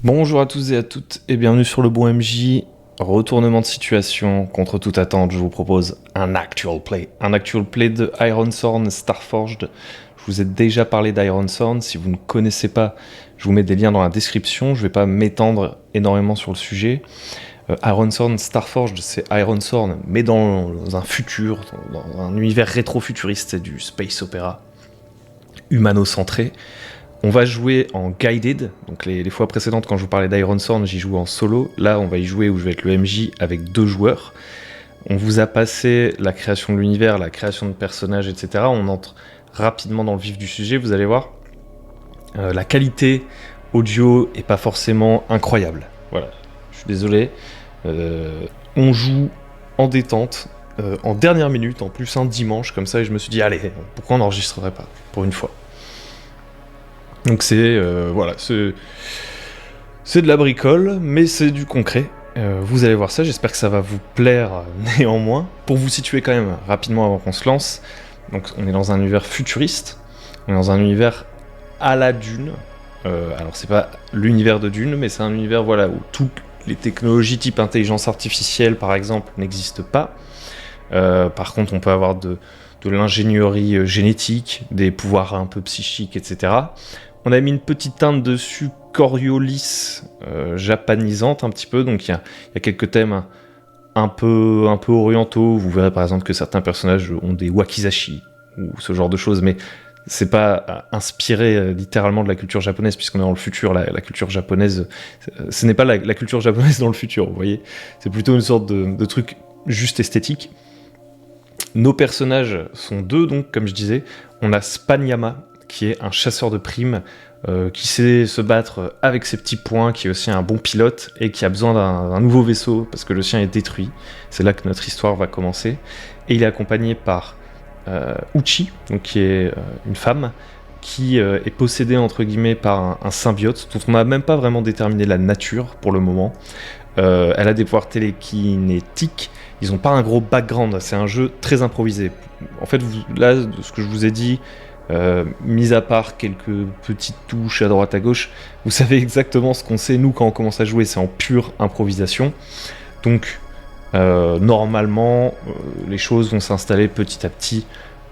Bonjour à tous et à toutes et bienvenue sur le bon MJ. Retournement de situation, contre toute attente, je vous propose un actual play. Un actual play de Ironthorn Starforged. Je vous ai déjà parlé d'Ironthorn, si vous ne connaissez pas, je vous mets des liens dans la description, je ne vais pas m'étendre énormément sur le sujet. Ironthorn Starforged, c'est Ironthorn, mais dans un futur, dans un univers rétro-futuriste, c'est du space opéra humano-centré. On va jouer en guided, donc les fois précédentes quand je vous parlais d'Ironthorn, j'y jouais en solo. Là, on va y jouer où je vais être le MJ avec 2 joueurs. On vous a passé la création de l'univers, la création de personnages, etc. On entre rapidement dans le vif du sujet, vous allez voir. La qualité audio est pas forcément incroyable. Voilà, je suis désolé. On joue en détente, en dernière minute, en plus un dimanche comme ça, et je me suis dit, allez, pourquoi on n'enregistrerait pas, pour une fois. Donc c'est de la bricole, mais c'est du concret. Vous allez voir ça, j'espère que ça va vous plaire néanmoins. Pour vous situer quand même rapidement avant qu'on se lance, donc on est dans un univers futuriste, on est dans un univers à la Dune. Alors c'est pas l'univers de Dune, mais c'est un univers où toutes les technologies type intelligence artificielle par exemple n'existent pas. Par contre on peut avoir de l'ingénierie génétique, des pouvoirs un peu psychiques, etc. On a mis une petite teinte dessus, Coriolis, japanisante un petit peu, donc il y a quelques thèmes un peu orientaux. Vous verrez par exemple que certains personnages ont des wakizashi, ou ce genre de choses, mais c'est pas inspiré littéralement de la culture japonaise, puisqu'on est dans le futur. La culture japonaise, ce n'est pas la culture japonaise dans le futur, vous voyez. C'est plutôt une sorte de truc juste esthétique. Nos personnages sont 2, donc, comme je disais. On a Spanyama, qui est un chasseur de primes, qui sait se battre avec ses petits poings, qui est aussi un bon pilote, et qui a besoin d'un nouveau vaisseau, parce que le sien est détruit. C'est là que notre histoire va commencer. Et il est accompagné par Uchi, donc, qui est une femme, qui est possédée, entre guillemets, par un symbiote, dont on n'a même pas vraiment déterminé la nature, pour le moment. Elle a des pouvoirs télékinétiques. Ils n'ont pas un gros background, c'est un jeu très improvisé. En fait, là, de ce que je vous ai dit, mis à part quelques petites touches à droite à gauche, vous savez exactement ce qu'on sait, nous, quand on commence à jouer, c'est en pure improvisation. Donc, normalement, les choses vont s'installer petit à petit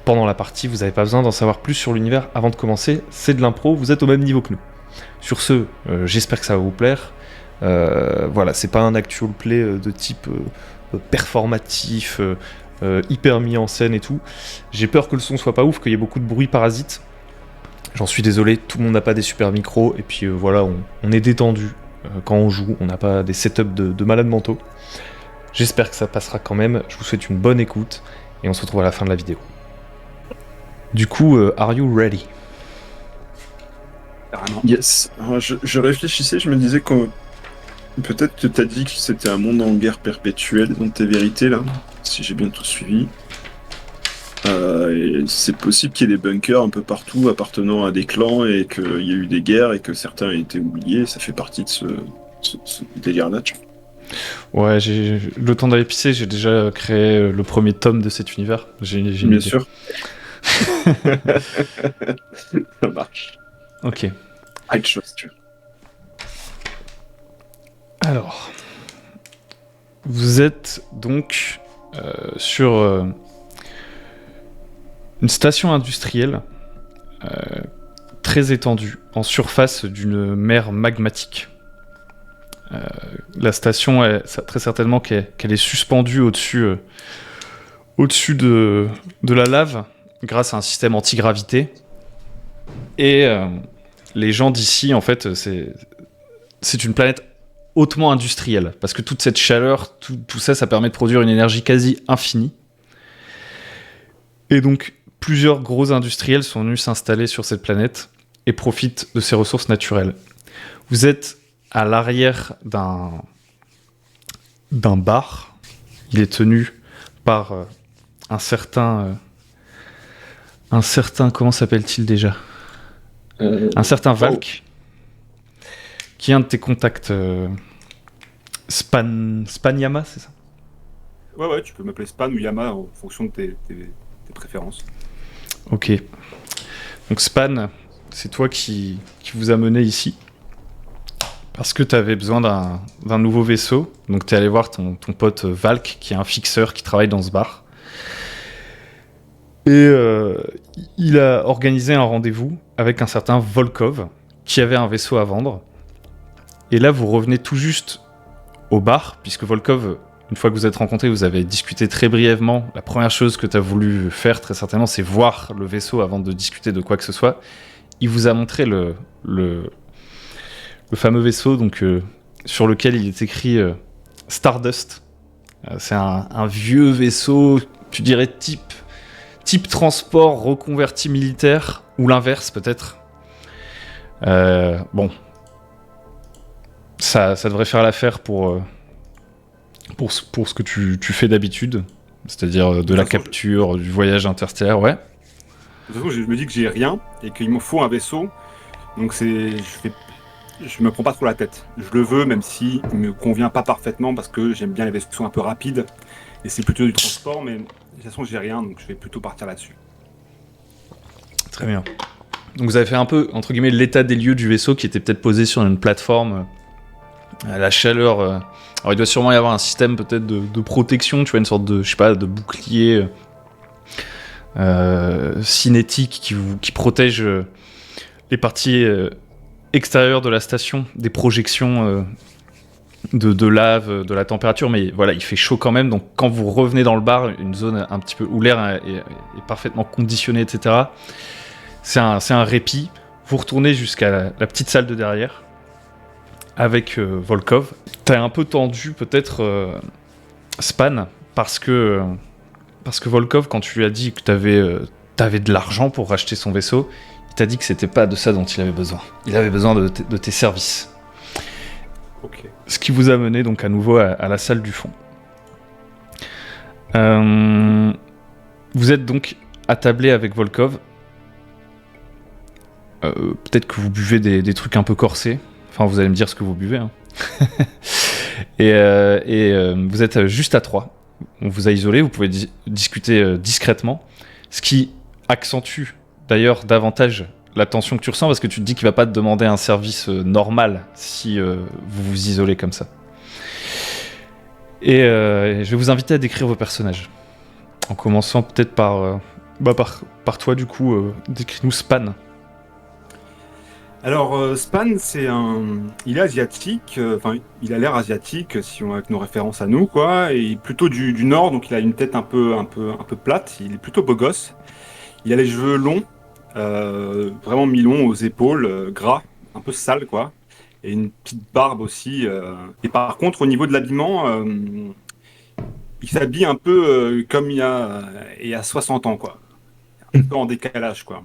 pendant la partie. Vous n'avez pas besoin d'en savoir plus sur l'univers avant de commencer, c'est de l'impro, vous êtes au même niveau que nous. Sur ce, j'espère que ça va vous plaire. C'est pas un actual play de type performatif, hyper mis en scène et tout. J'ai peur que le son soit pas ouf, qu'il y ait beaucoup de bruit parasite. J'en suis désolé, tout le monde n'a pas des super micros, et puis on est détendu quand on joue, on n'a pas des setups de malades mentaux. J'espère que ça passera quand même, je vous souhaite une bonne écoute, et on se retrouve à la fin de la vidéo. Du coup, are you ready? Yes. Alors, je réfléchissais, je me disais que peut-être que t'as dit que c'était un monde en guerre perpétuelle dans tes vérités là, si j'ai bien tout suivi. Et c'est possible qu'il y ait des bunkers un peu partout appartenant à des clans et qu'il y a eu des guerres et que certains aient été oubliés. Ça fait partie de ce délire-là. Ouais, le temps d'aller pisser, j'ai déjà créé le premier tome de cet univers. J'ai une Bien idée. sûr. Ça marche. Ok. I trust you. Alors, vous êtes donc sur une station industrielle très étendue, en surface d'une mer magmatique. La station, très certainement qu'elle est suspendue au-dessus de la lave, grâce à un système anti-gravité. Et les gens d'ici, en fait, c'est une planète hautement industrielle, parce que toute cette chaleur, tout ça, ça permet de produire une énergie quasi infinie. Et donc, plusieurs gros industriels sont venus s'installer sur cette planète et profitent de ses ressources naturelles. Vous êtes à l'arrière d'un bar. Il est tenu par un certain... comment s'appelle-t-il déjà ? Un certain Valk, qui est un de tes contacts. Spanyama, c'est ça ? Ouais, tu peux m'appeler Span ou Yama en fonction de tes préférences. Ok. Donc Span, c'est toi qui vous a mené ici. parce que tu avais besoin d'un nouveau vaisseau. Donc tu es allé voir ton pote Valk, qui est un fixeur qui travaille dans ce bar. Et il a organisé un rendez-vous avec un certain Volkov, qui avait un vaisseau à vendre. Et là, vous revenez tout juste au bar, puisque Volkov, une fois que vous êtes rencontrés, vous avez discuté très brièvement. La première chose que tu as voulu faire, très certainement, c'est voir le vaisseau avant de discuter de quoi que ce soit. Il vous a montré le fameux vaisseau donc, sur lequel il est écrit Stardust. C'est un vieux vaisseau, tu dirais type transport reconverti militaire, ou l'inverse peut-être. Bon. Ça devrait faire l'affaire pour ce que tu fais d'habitude, c'est-à-dire de la capture, du voyage interstellaire, ouais. De toute façon, je me dis que j'ai rien et qu'il me faut un vaisseau, donc je me prends pas trop la tête. Je le veux, même s'il me convient pas parfaitement, parce que j'aime bien les vaisseaux un peu rapides, et c'est plutôt du transport, mais de toute façon, j'ai rien, donc je vais plutôt partir là-dessus. Très bien. Donc vous avez fait un peu, entre guillemets, l'état des lieux du vaisseau qui était peut-être posé sur une plateforme à la chaleur. Alors il doit sûrement y avoir un système peut-être de protection, tu vois, une sorte de, je sais pas, de bouclier cinétique qui protège les parties extérieures de la station des projections de lave, de la température, mais voilà, il fait chaud quand même, donc quand vous revenez dans le bar, une zone un petit peu où l'air est parfaitement conditionné, etc., c'est un répit. Vous retournez jusqu'à la petite salle de derrière, avec Volkov. T'as un peu tendu, peut-être, Span, parce que Volkov, quand tu lui as dit que t'avais de l'argent pour racheter son vaisseau, il t'a dit que c'était pas de ça dont il avait besoin. Il avait besoin de tes services. Ok. Ce qui vous a mené donc à nouveau à la salle du fond. Vous êtes donc attablé avec Volkov. Peut-être que vous buvez des trucs un peu corsés. Enfin, vous allez me dire ce que vous buvez. Hein. et vous êtes juste à 3. On vous a isolé, vous pouvez discuter discrètement. Ce qui accentue d'ailleurs davantage la tension que tu ressens, parce que tu te dis qu'il va pas te demander un service normal si vous vous isolez comme ça. Et je vais vous inviter à décrire vos personnages. En commençant peut-être par toi, du coup. Décris-nous Span. Alors, Span, il est asiatique, il a l'air asiatique, si on avec nos références à nous, quoi, et plutôt du nord, donc il a une tête un peu plate, il est plutôt beau gosse. Il a les cheveux longs, vraiment mi-longs aux épaules, gras, un peu sale, quoi, et une petite barbe aussi. Et par contre, au niveau de l'habillement, il s'habille un peu comme il y a 60 ans, quoi. Un peu en décalage, quoi.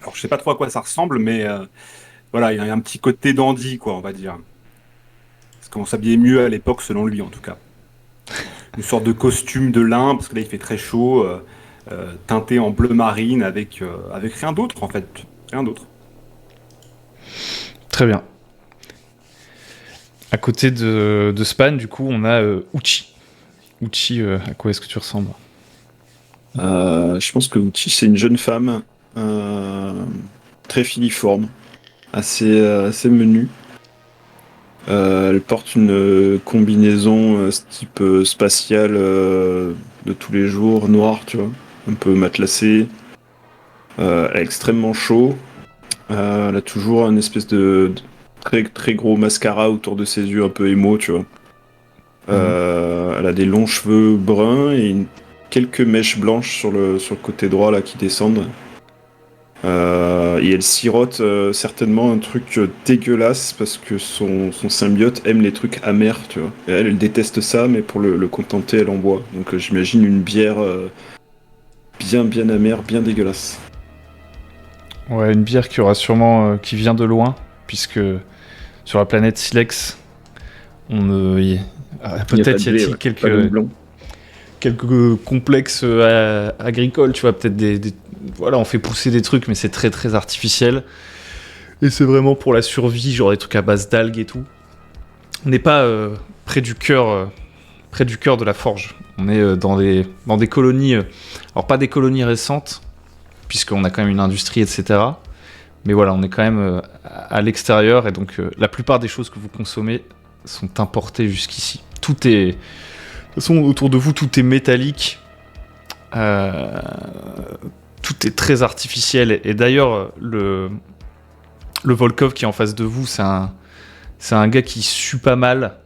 Alors, je sais pas trop à quoi ça ressemble, mais voilà, il y a un petit côté dandy, quoi, on va dire. Parce qu'on s'habillait mieux à l'époque, selon lui, en tout cas. Une sorte de costume de lin, parce que là, il fait très chaud, teinté en bleu marine, avec rien d'autre, en fait. Rien d'autre. Très bien. À côté de Span, du coup, on a Uchi. Uchi, à quoi est-ce que tu ressembles ? Je pense que Uchi, c'est une jeune femme très filiforme, assez menue. Elle porte une combinaison type spatiale de tous les jours, noire, tu vois, un peu matelassée. Elle a extrêmement chaud. Elle a toujours un espèce de très très gros mascara autour de ses yeux, un peu émo, tu vois. Elle a des longs cheveux bruns et quelques mèches blanches sur le côté droit là qui descendent. Et elle sirote certainement un truc dégueulasse parce que son symbiote aime les trucs amers, tu vois. Et elle déteste ça, mais pour le contenter, elle en boit. Donc j'imagine une bière bien amère, bien dégueulasse. Ouais, une bière qui aura sûrement qui vient de loin, puisque sur la planète Silex, peut-être y a-t-il quelques complexes agricoles, tu vois, peut-être voilà, on fait pousser des trucs, mais c'est très très artificiel. Et c'est vraiment pour la survie, genre des trucs à base d'algues et tout. On n'est pas près du cœur de la forge. On est dans des colonies, alors pas des colonies récentes, puisqu'on a quand même une industrie, etc. Mais voilà, on est quand même à l'extérieur, et donc la plupart des choses que vous consommez sont importées jusqu'ici. Tout est... De toute façon, autour de vous, tout est métallique. Tout est très artificiel. Et d'ailleurs, le Volkov qui est en face de vous, c'est un gars qui sue pas mal,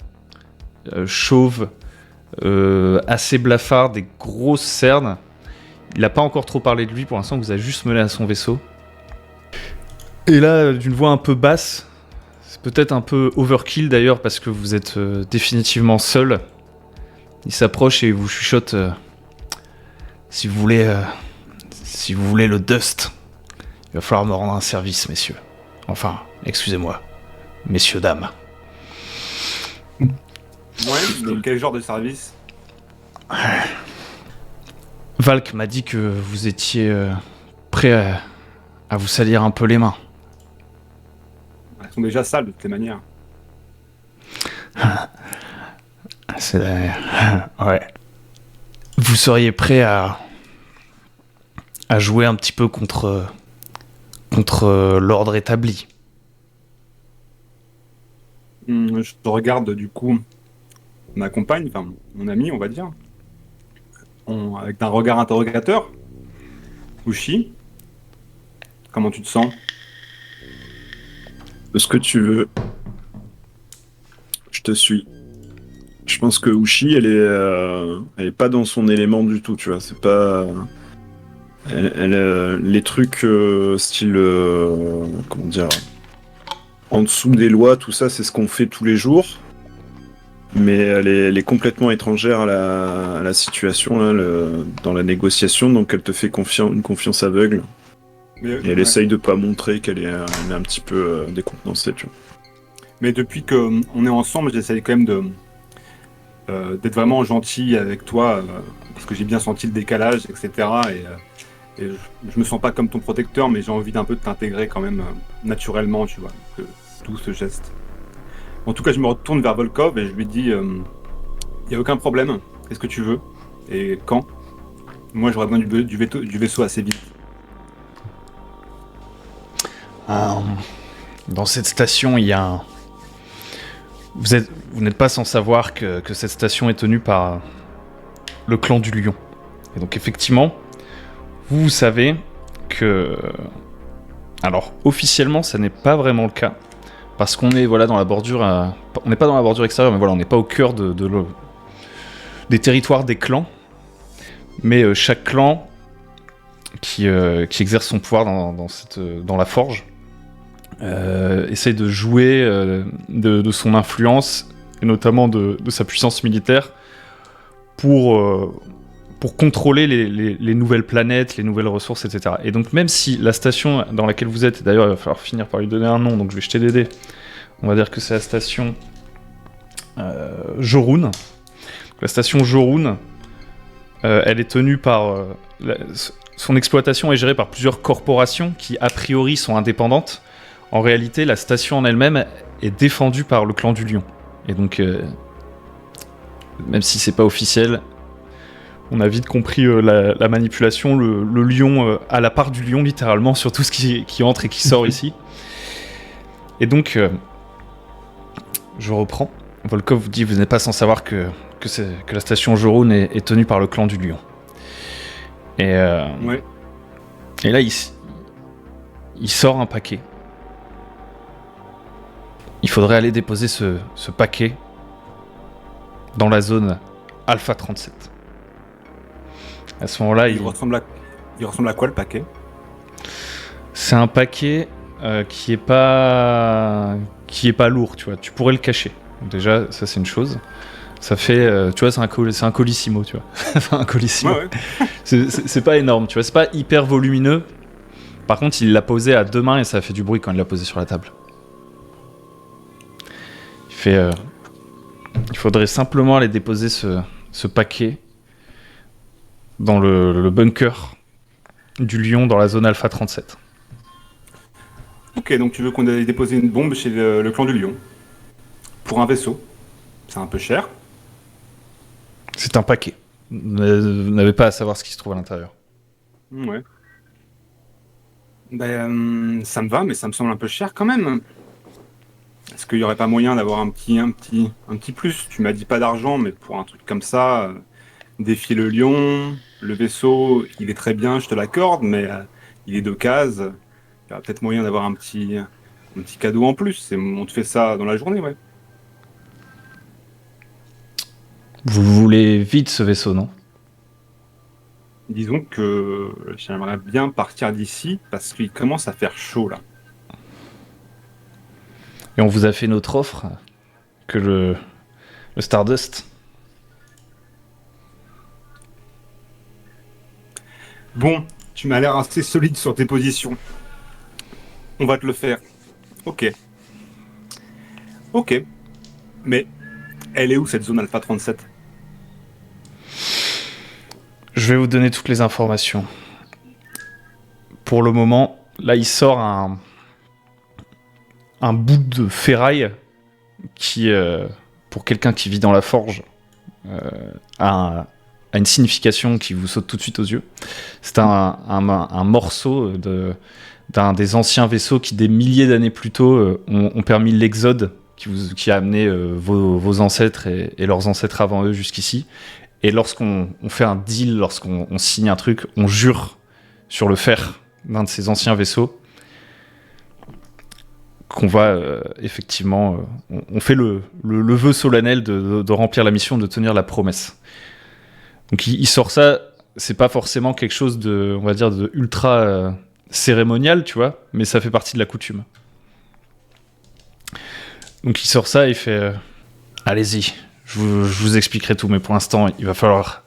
chauve, assez blafard, des grosses cernes. Il n'a pas encore trop parlé de lui, pour l'instant, vous avez juste mené à son vaisseau. Et là, d'une voix un peu basse, c'est peut-être un peu overkill d'ailleurs, parce que vous êtes définitivement seul. Il s'approche et vous chuchote si vous voulez le dust, il va falloir me rendre un service, messieurs. Enfin, excusez-moi, messieurs, dames. Ouais, mais quel genre de service? Valk m'a dit que vous étiez prêt à vous salir un peu les mains. Elles sont déjà sales de toutes les manières. Ouais. Vous seriez prêt à jouer un petit peu contre l'ordre établi. Je te regarde du coup ma compagne, enfin mon ami, on va dire, avec un regard interrogateur. Ushi, comment tu te sens? De ce que tu veux. Je te suis. Je pense que Ushi, elle est pas dans son élément du tout, tu vois. C'est pas... les trucs style... comment dire... En dessous des lois, tout ça, c'est ce qu'on fait tous les jours. Mais elle est complètement étrangère à la situation, là, dans la négociation, donc elle te fait une confiance aveugle. Et elle essaye de pas montrer qu'elle est un petit peu décontenancée, tu vois. Mais depuis qu'on est ensemble, j'essaye quand même d'être vraiment gentil avec toi, parce que j'ai bien senti le décalage, etc. Et je me sens pas comme ton protecteur, mais j'ai envie d'un peu de t'intégrer quand même naturellement, tu vois, tout ce geste. En tout cas, je me retourne vers Volkov et je lui dis, il n'y a aucun problème, qu'est-ce que tu veux? Et quand? Moi, j'aurais besoin du vaisseau assez vite. Dans cette station, il y a un... Vous n'êtes pas sans savoir que cette station est tenue par le clan du Lion. Et donc effectivement, vous savez que... Alors, officiellement, ça n'est pas vraiment le cas. Parce qu'on est dans la bordure... On n'est pas dans la bordure extérieure, mais voilà, on n'est pas au cœur des territoires des clans. Mais chaque clan qui exerce son pouvoir dans la forge essaye de jouer de son influence, et notamment de sa puissance militaire, pour contrôler les nouvelles planètes, les nouvelles ressources, etc. Et donc même si la station dans laquelle vous êtes, et d'ailleurs il va falloir finir par lui donner un nom, donc je vais jeter des dés, on va dire que c'est la station Jorun. La station Jorun, elle est tenue par... son exploitation est gérée par plusieurs corporations qui a priori sont indépendantes. En réalité, la station en elle-même est défendue par le clan du Lion. Et donc, même si c'est pas officiel, on a vite compris la manipulation. Le lion a la part du lion, littéralement, sur tout ce qui entre et qui sort ici. Et donc, je reprends. Volkov vous dit, vous n'êtes pas sans savoir que la station Jorun est tenue par le clan du Lion. Et Ouais. Et là, il sort un paquet. Il faudrait aller déposer ce paquet dans la zone Alpha 37. À ce moment-là, Il ressemble à quoi le paquet? c'est un paquet qui est pas lourd, tu vois. Tu pourrais le cacher. Déjà, ça c'est une chose. Ça fait, tu vois, c'est un colissimo, tu vois. Enfin, un colissimo. Ouais. C'est pas énorme, tu vois. C'est pas hyper volumineux. Par contre, il l'a posé à deux mains et ça a fait du bruit quand il l'a posé sur la table. Il faudrait simplement aller déposer ce paquet dans le bunker du Lion dans la zone Alpha 37. Ok, donc tu veux qu'on aille déposer une bombe chez le clan du Lion. Pour un vaisseau. C'est un peu cher. C'est un paquet. Vous n'avez pas à savoir ce qui se trouve à l'intérieur. Ouais. Ça me va, mais ça me semble un peu cher quand même. Est-ce qu'il n'y aurait pas moyen d'avoir un petit plus? Tu m'as dit pas d'argent, mais pour un truc comme ça, défier le lion, le vaisseau, il est très bien, je te l'accorde, mais il est de case. Il y aura peut-être moyen d'avoir un petit cadeau en plus. On te fait ça dans la journée, ouais. Vous voulez vite ce vaisseau, non? Disons que j'aimerais bien partir d'ici parce qu'il commence à faire chaud là. Et on vous a fait notre offre que le Stardust. Bon, tu m'as l'air assez solide sur tes positions. On va te le faire. Ok. Ok. Mais elle est où cette zone Alpha 37? Je vais vous donner toutes les informations. Pour le moment, là, il sort un bout de ferraille qui, pour quelqu'un qui vit dans la forge, a une signification qui vous saute tout de suite aux yeux. C'est un morceau d'un des anciens vaisseaux qui, des milliers d'années plus tôt, ont permis l'exode qui a amené vos ancêtres et leurs ancêtres avant eux jusqu'ici. Et lorsqu'on fait un deal, lorsqu'on signe un truc, on jure sur le fer d'un de ces anciens vaisseaux qu'on va effectivement... on fait le vœu solennel de remplir la mission, de tenir la promesse. Donc il sort ça, c'est pas forcément quelque chose de, on va dire, de ultra cérémonial, tu vois, mais ça fait partie de la coutume. Donc il sort ça et il fait allez-y, je vous expliquerai tout, mais pour l'instant, il va falloir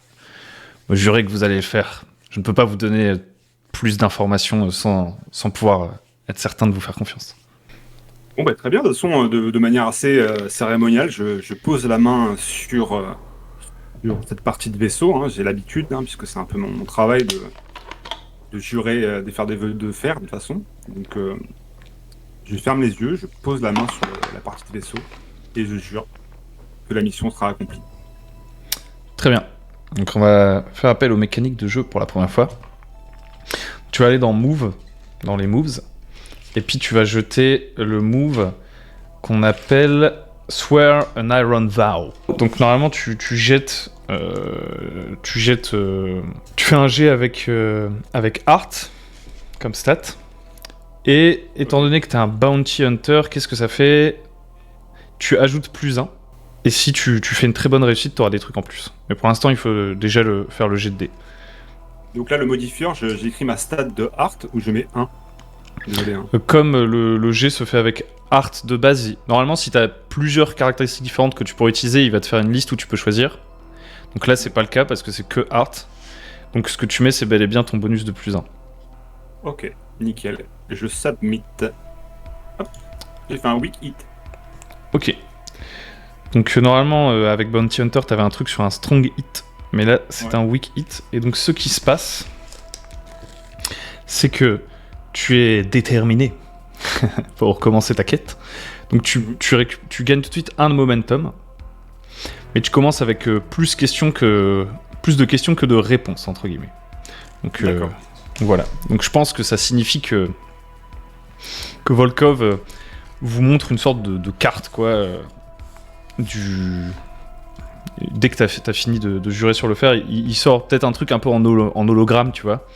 me jurer que vous allez le faire. Je ne peux pas vous donner plus d'informations sans pouvoir être certain de vous faire confiance. Bon, bah, très bien. De toute façon, de manière assez cérémoniale, je pose la main sur cette partie de vaisseau. Hein. J'ai l'habitude, puisque c'est un peu mon travail de jurer, de faire des vœux de fer, de toute façon. Donc, je ferme les yeux, je pose la main sur la partie de vaisseau et je jure que la mission sera accomplie. Très bien. Donc on va faire appel aux mécaniques de jeu pour la première fois. Tu vas aller dans Move, dans les Moves, et puis tu vas jeter le move qu'on appelle Swear an Iron Vow. Donc normalement tu jettes... tu fais un jet avec Art comme stat. Et étant donné que tu es un Bounty Hunter, qu'est-ce que ça fait? Tu ajoutes +1. Et si tu fais une très bonne réussite, tu auras des trucs en plus. Mais pour l'instant, il faut déjà faire le jet de dés. Donc là, le modifieur, j'écris ma stat de Art où je mets 1. Désolé. Hein. Comme le jet se fait avec Art de base, normalement, si tu as plusieurs caractéristiques différentes que tu pourrais utiliser, il va te faire une liste où tu peux choisir. Donc là, c'est pas le cas parce que c'est que Art. Donc ce que tu mets, c'est bel et bien ton bonus de +1. Ok, nickel. Je submit. Hop, j'ai fait un weak hit. Ok. Donc normalement, avec Bounty Hunter, t'avais un truc sur un strong hit. Mais là, c'est un weak hit. Et donc ce qui se passe, c'est que tu es déterminé pour recommencer ta quête. Donc tu gagnes tout de suite 1 de momentum. Mais tu commences avec plus de questions que de réponses, entre guillemets. Donc voilà. Donc je pense que ça signifie que Volkov vous montre une sorte de carte, quoi. Dès que t'as fini de jurer sur le fer, il sort peut-être un truc un peu en hologramme, tu vois,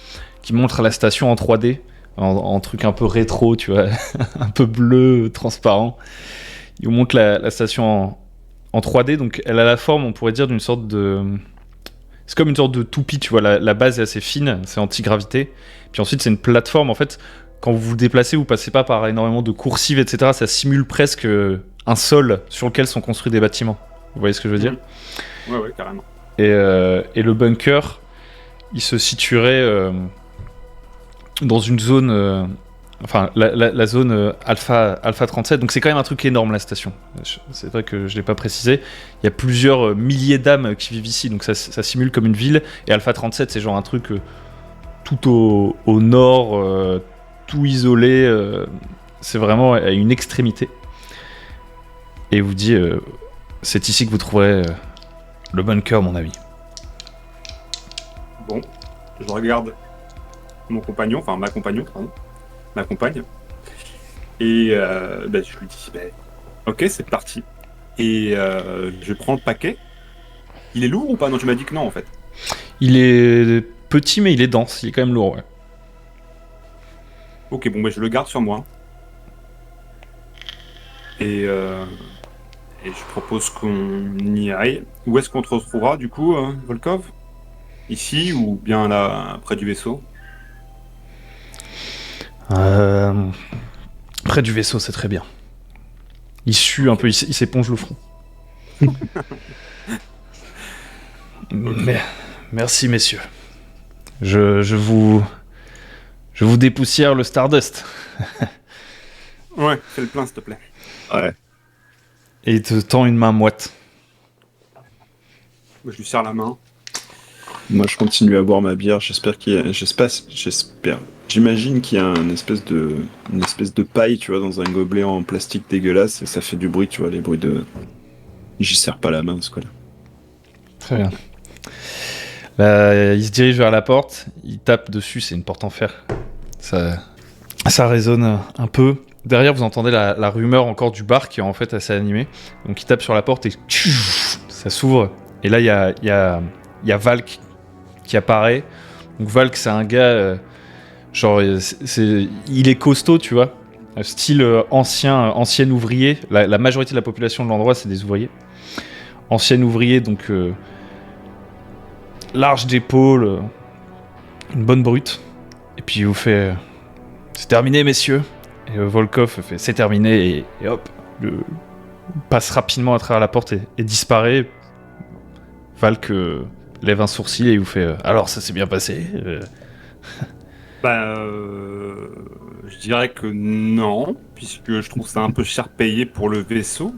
qui montre la station en 3D, en truc un peu rétro, tu vois, un peu bleu, transparent. Il vous montre la station en 3D, donc elle a la forme, on pourrait dire, d'une sorte de... C'est comme une sorte de toupie, tu vois, la base est assez fine, c'est anti-gravité. Puis ensuite, c'est une plateforme, en fait, quand vous vous déplacez, vous passez pas par énormément de coursives, etc. Ça simule presque un sol sur lequel sont construits des bâtiments. Vous voyez ce que je veux dire ? Ouais, carrément. Et le bunker, il se situerait dans une zone... Enfin, la zone Alpha 37, donc c'est quand même un truc énorme, la station. C'est vrai que je l'ai pas précisé. Il y a plusieurs milliers d'âmes qui vivent ici, donc ça simule comme une ville. Et Alpha 37, c'est genre un truc tout au nord, tout isolé. C'est vraiment à une extrémité. Et il vous dit, c'est ici que vous trouverez le bunker, mon ami. Bon, je regarde mon compagnon, enfin ma compagnon, pardon. ma compagne. Et je lui dis, ok, c'est parti. Et je prends le paquet. Il est lourd ou pas? Non, tu m'as dit que non, en fait. Il est petit, mais il est dense. Il est quand même lourd, ouais. Ok, bon, je le garde sur moi. Et je propose qu'on y aille. Où est-ce qu'on te retrouvera, du coup, Volkov? Ici ou bien là, près du vaisseau? Près du vaisseau, c'est très bien. Il sue un peu, il s'éponge le front. Mais, merci, messieurs. Je vous dépoussière le Stardust. Ouais, fais le plein, s'il te plaît. Ouais. Et il te tend une main moite. Moi, je lui serre la main. Moi, je continue à boire ma bière. J'espère. J'imagine qu'il y a une espèce de paille, tu vois, dans un gobelet en plastique dégueulasse et ça fait du bruit, tu vois, les bruits de. J'y serre pas la main, ce coup-là. Très bien. Là, il se dirige vers la porte, il tape dessus, c'est une porte en fer. Ça résonne un peu. Derrière, vous entendez la rumeur encore du bar qui est en fait assez animée. Donc il tape sur la porte et ça s'ouvre. Et là, il y a Valk qui apparaît. Donc Valk, c'est un gars, il est costaud, tu vois. Style ancien ouvrier. La majorité de la population de l'endroit, c'est des ouvriers. Ancien ouvrier, donc large d'épaule, une bonne brute. Et puis il vous fait c'est terminé, messieurs. Et Volkov fait c'est terminé et hop, passe rapidement à travers la porte et disparaît. Valk lève un sourcil et il vous fait alors ça s'est bien passé Je dirais que non, puisque je trouve ça un peu cher payé pour le vaisseau.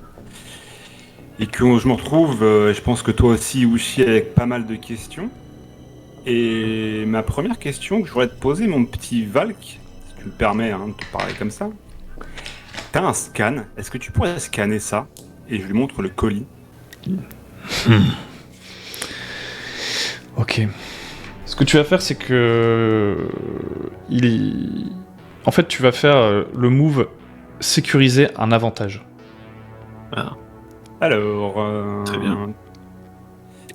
Et que je me retrouve, je pense que toi aussi, Uchi, avec pas mal de questions. Et ma première question que je voudrais te poser, mon petit Valk, si tu me permets de te parler comme ça. T'as un scan, est-ce que tu pourrais scanner ça? Et je lui montre le colis. Ok. Ce que tu vas faire, c'est que en fait, tu vas faire le move sécuriser un avantage. Ah. Alors, Très bien.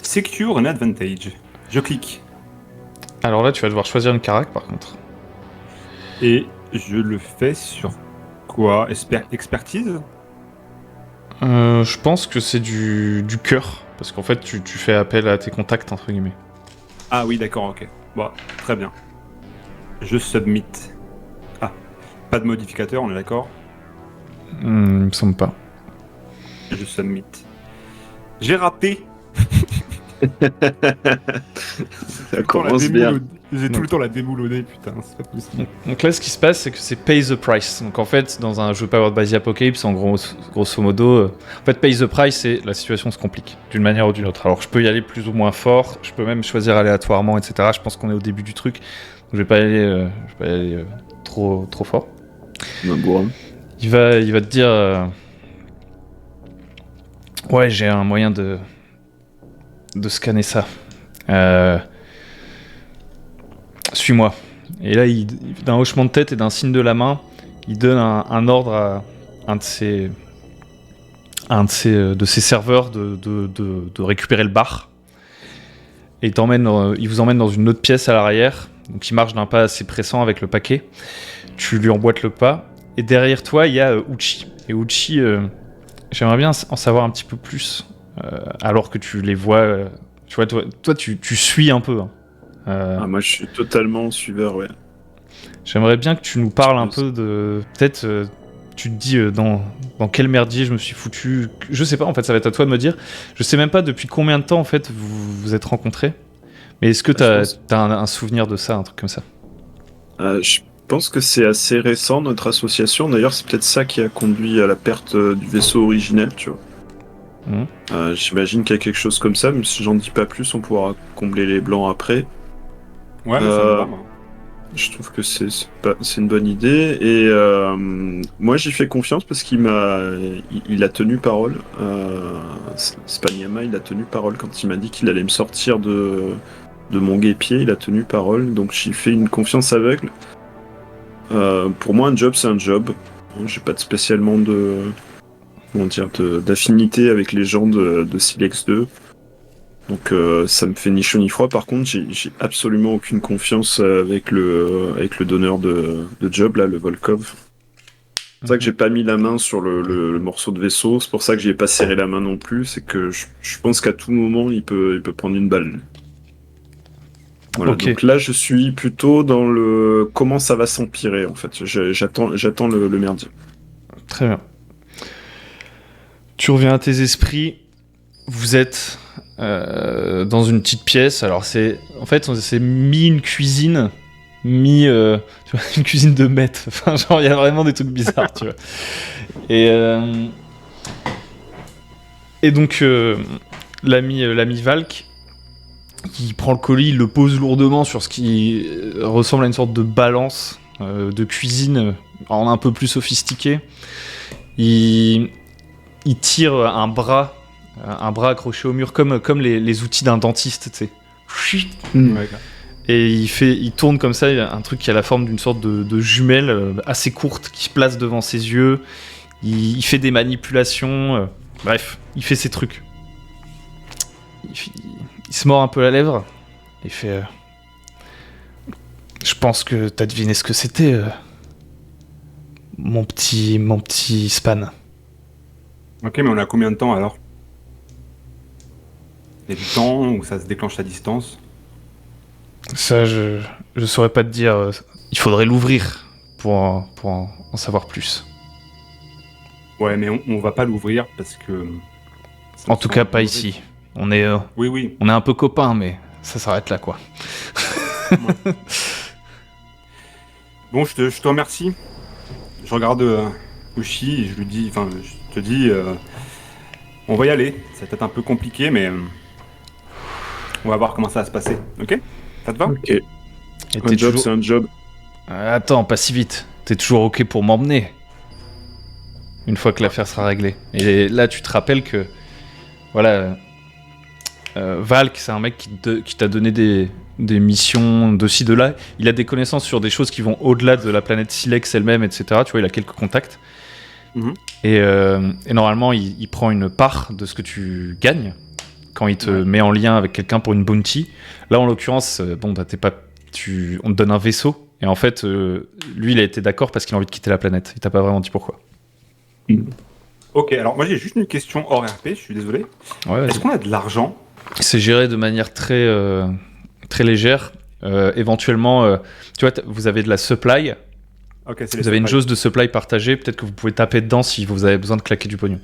Secure an advantage. Je clique. Alors là, tu vas devoir choisir une carac, par contre. Et je le fais sur quoi? Expertise? Je pense que c'est du cœur, parce qu'en fait, tu fais appel à tes contacts, entre guillemets. Ah oui, d'accord, ok. Bon, très bien. Je submit. Ah, pas de modificateur, on est d'accord? Il me semble pas. Je submit. J'ai raté. Ça commence bien. J'ai tout le temps la déboulonnée, putain, c'est pas possible. Donc là, ce qui se passe, c'est que c'est pay the price. Donc en fait, dans un jeu powered by the Apocalypse, en grosso modo, en fait, pay the price, c'est la situation se complique d'une manière ou d'une autre. Alors je peux y aller plus ou moins fort, je peux même choisir aléatoirement, etc. Je pense qu'on est au début du truc, donc je vais pas y aller, trop fort. Bon. Il va te dire, ouais, j'ai un moyen de scanner ça. Suis-moi. Et là, d'un hochement de tête et d'un signe de la main, il donne un ordre à un de ses serveurs de récupérer le bar. Et il vous emmène dans une autre pièce à l'arrière. Donc il marche d'un pas assez pressant avec le paquet. Tu lui emboîtes le pas. Et derrière toi, il y a Uchi. Et Uchi, j'aimerais bien en savoir un petit peu plus. Alors que tu les vois... tu vois, toi tu suis un peu. Hein. Moi, je suis totalement suiveur, ouais. J'aimerais bien que tu nous parles un peu de... Peut-être, tu te dis dans quel merdier je me suis foutu. Je sais pas, en fait, ça va être à toi de me dire. Je sais même pas depuis combien de temps, en fait, vous vous êtes rencontrés. Mais est-ce que t'as un souvenir de ça, un truc comme ça? Je pense que c'est assez récent, notre association. D'ailleurs, c'est peut-être ça qui a conduit à la perte du vaisseau originel, tu vois. J'imagine qu'il y a quelque chose comme ça, mais si j'en dis pas plus, on pourra combler les blancs après. Ouais, mais ça me va, moi. Je trouve que c'est une bonne idée et moi j'y fais confiance parce qu'il a tenu parole. Spanyama, il a tenu parole quand il m'a dit qu'il allait me sortir de mon guépier, il a tenu parole, donc j'y fais une confiance aveugle. Pour moi, un job, c'est un job. J'ai pas spécialement d'affinité avec les gens de Silex 2. Donc ça me fait ni chaud ni froid. Par contre, j'ai absolument aucune confiance avec le donneur de job, là, le Volkov. C'est pour ça que j'ai pas mis la main sur le morceau de vaisseau. C'est pour ça que j'y ai pas serré la main non plus. C'est que je pense qu'à tout moment, il peut prendre une balle. Voilà, Ok. donc là, je suis plutôt dans le comment ça va s'empirer, en fait. J'attends le merdier. Très bien. Tu reviens à tes esprits. Vous êtes dans une petite pièce. Alors c'est mi une cuisine, mi tu vois, une cuisine de maître. Enfin genre il y a vraiment des trucs bizarres, tu vois. Et donc l'ami Valk, il prend le colis, il le pose lourdement sur ce qui ressemble à une sorte de balance de cuisine en un peu plus sophistiqué. Il tire un bras accroché au mur comme les outils d'un dentiste, tu sais. Ouais, Et il tourne comme ça un truc qui a la forme d'une sorte de jumelle assez courte qui se place devant ses yeux. Il fait des manipulations. Bref, il fait ses trucs. Il se mord un peu la lèvre. Il fait... Je pense que t'as deviné ce que c'était, mon petit Span. Ok, mais on a combien de temps alors? Il y a du temps où ça se déclenche à distance? Ça, je saurais pas te dire. Il faudrait l'ouvrir pour en savoir plus. Ouais, mais on va pas l'ouvrir parce que... En tout cas, pas ici. On est Oui. un peu copains, mais ça s'arrête là, quoi. Bon, je te remercie. Je regarde Ushi et je lui dis... Enfin, je te dis... on va y aller. Ça va peut-être un peu compliqué, mais... on va voir comment ça va se passer. Ok? Ça te va? Ok. Et Un job, c'est un job. Attends, pas si vite. T'es toujours ok pour m'emmener une fois que l'affaire sera réglée. Et là, tu te rappelles que... Voilà... Valk, c'est un mec qui t'a donné des missions de ci, de là. Il a des connaissances sur des choses qui vont au-delà de la planète Silex elle-même, etc. Tu vois, il a quelques contacts. Mhm. Et normalement, il prend une part de ce que tu gagnes quand il te met en lien avec quelqu'un pour une bounty. Là, en l'occurrence, on te donne un vaisseau. Et en fait, lui, il a été d'accord parce qu'il a envie de quitter la planète. Il t'a pas vraiment dit pourquoi. Ok, alors moi j'ai juste une question hors RP, je suis désolé. Ouais, Est-ce qu'on a de l'argent? c'est géré de manière très légère. Éventuellement, tu vois, vous avez de la supply. Ok, c'est Vous avez une jauge de supply partagée. Peut-être que vous pouvez taper dedans si vous avez besoin de claquer du pognon.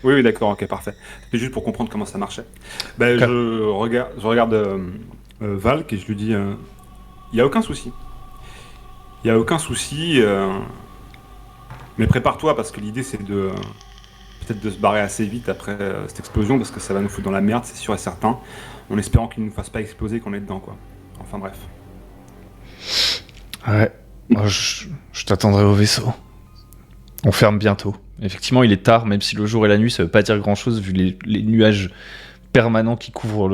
Oui, d'accord, ok, parfait. C'est juste pour comprendre comment ça marchait. Ben, Ok. je regarde Valk et je lui dis il n'y a aucun souci. Il n'y a aucun souci. Mais prépare-toi parce que l'idée c'est de peut-être de se barrer assez vite après cette explosion parce que ça va nous foutre dans la merde, c'est sûr et certain. En espérant qu'il ne nous fasse pas exploser qu'on est dedans, quoi. Enfin bref. Ouais. Moi, je t'attendrai au vaisseau. On ferme bientôt. Effectivement, il est tard, même si le jour et la nuit, ça veut pas dire grand-chose vu les nuages permanents qui couvrent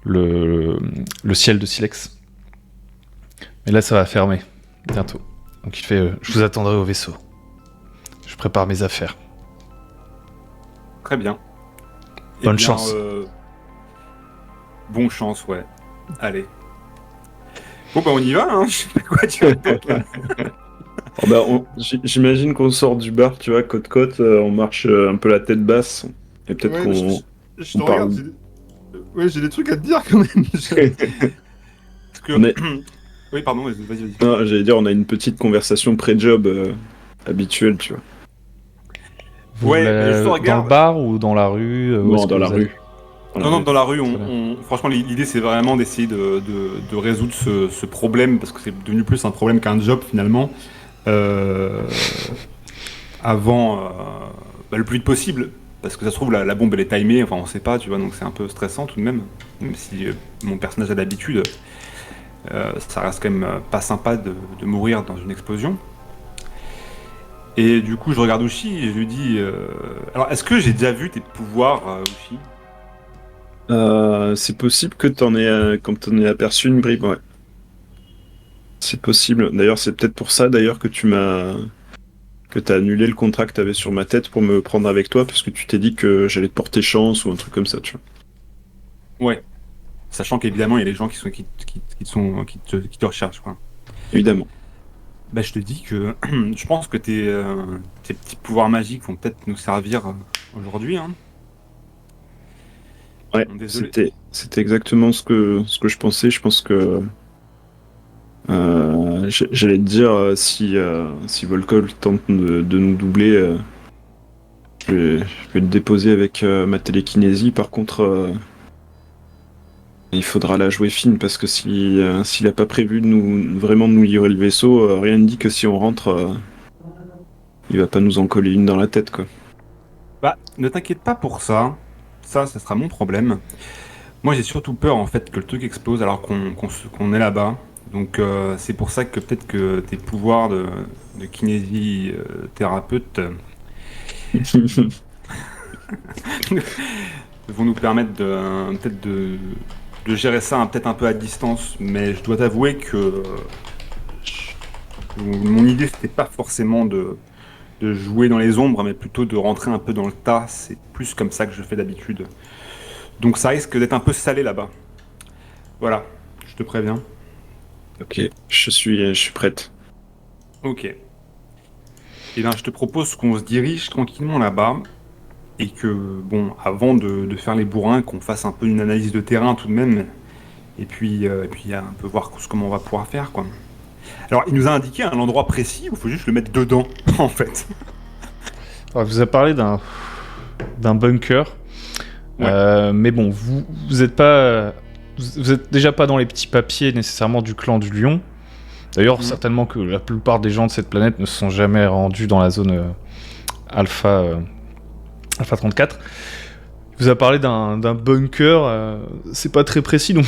le ciel de Silex. Mais là, ça va fermer bientôt. Donc il fait je vous attendrai au vaisseau. Je prépare mes affaires. Très bien. Bonne chance. Bonne chance, ouais. Allez. Bon, bah on y va, hein. Je sais pas quoi tu racontes, là. Oh, bah, j'imagine qu'on sort du bar, tu vois, côte-côte, on marche un peu la tête basse. Et peut-être Ouais, qu'on... je te on parle. regarde. Ouais, j'ai des trucs à te dire quand même. Parce que... On est- Oui, pardon, vas-y. Non, j'allais dire, on a une petite conversation pré-job habituelle, tu vois. Vous Ouais, voulez- mais je te dans regarde. le bar ou dans la rue où Non, est-ce que dans la vous allez rue. Non, dans la rue, Très bien. franchement, l'idée c'est vraiment d'essayer de résoudre ce problème parce que c'est devenu plus un problème qu'un job finalement. Avant, le plus vite possible, parce que ça se trouve la bombe elle est timée, enfin on sait pas, tu vois, donc c'est un peu stressant tout de même. Même si mon personnage a d'habitude, ça reste quand même pas sympa de mourir dans une explosion. Et du coup, je regarde Ushi et je lui dis alors, est-ce que j'ai déjà vu tes pouvoirs, Ushi? C'est possible que quand t'en aies aperçu une bribe, ouais. C'est possible. D'ailleurs, c'est peut-être pour ça d'ailleurs que t'as annulé le contrat que t'avais sur ma tête pour me prendre avec toi, parce que tu t'es dit que j'allais te porter chance ou un truc comme ça, tu vois. Ouais. Sachant qu'évidemment, il y a des gens qui te recherchent, quoi. Évidemment. Bah, je te dis que je pense que tes petits pouvoirs magiques vont peut-être nous servir aujourd'hui, hein. Ouais, Désolé. c'était exactement ce que je pensais. Je pense que j'allais te dire si Volkov tente de nous doubler, je vais le déposer avec ma télékinésie. Par contre, il faudra la jouer fine parce que s'il a pas prévu de vraiment de nous livrer le vaisseau, rien ne dit que si on rentre, il va pas nous en coller une dans la tête, quoi. Bah, ne t'inquiète pas pour ça. Ça sera mon problème. Moi, j'ai surtout peur, en fait, que le truc explose alors qu'on est là-bas. Donc, c'est pour ça que peut-être que tes pouvoirs de kinésie thérapeute vont nous permettre peut-être de gérer ça peut-être un peu à distance. Mais je dois t'avouer que mon idée, c'était pas forcément de jouer dans les ombres, mais plutôt de rentrer un peu dans le tas. C'est plus comme ça que je fais d'habitude. Donc ça risque d'être un peu salé là-bas. Voilà, je te préviens. Ok, je suis prête. Ok. Et bien, je te propose qu'on se dirige tranquillement là-bas et que, bon, avant de faire les bourrins, qu'on fasse un peu une analyse de terrain tout de même, et puis un peu voir comment on va pouvoir faire, quoi. Alors, il nous a indiqué un endroit précis où il faut juste le mettre dedans, en fait. Alors, il vous a parlé d'un bunker. Ouais. Mais bon, vous êtes pas... Vous êtes déjà pas dans les petits papiers nécessairement du clan du Lion. D'ailleurs, certainement que la plupart des gens de cette planète ne se sont jamais rendus dans la zone Alpha 34. Il vous a parlé d'un bunker, c'est pas très précis, donc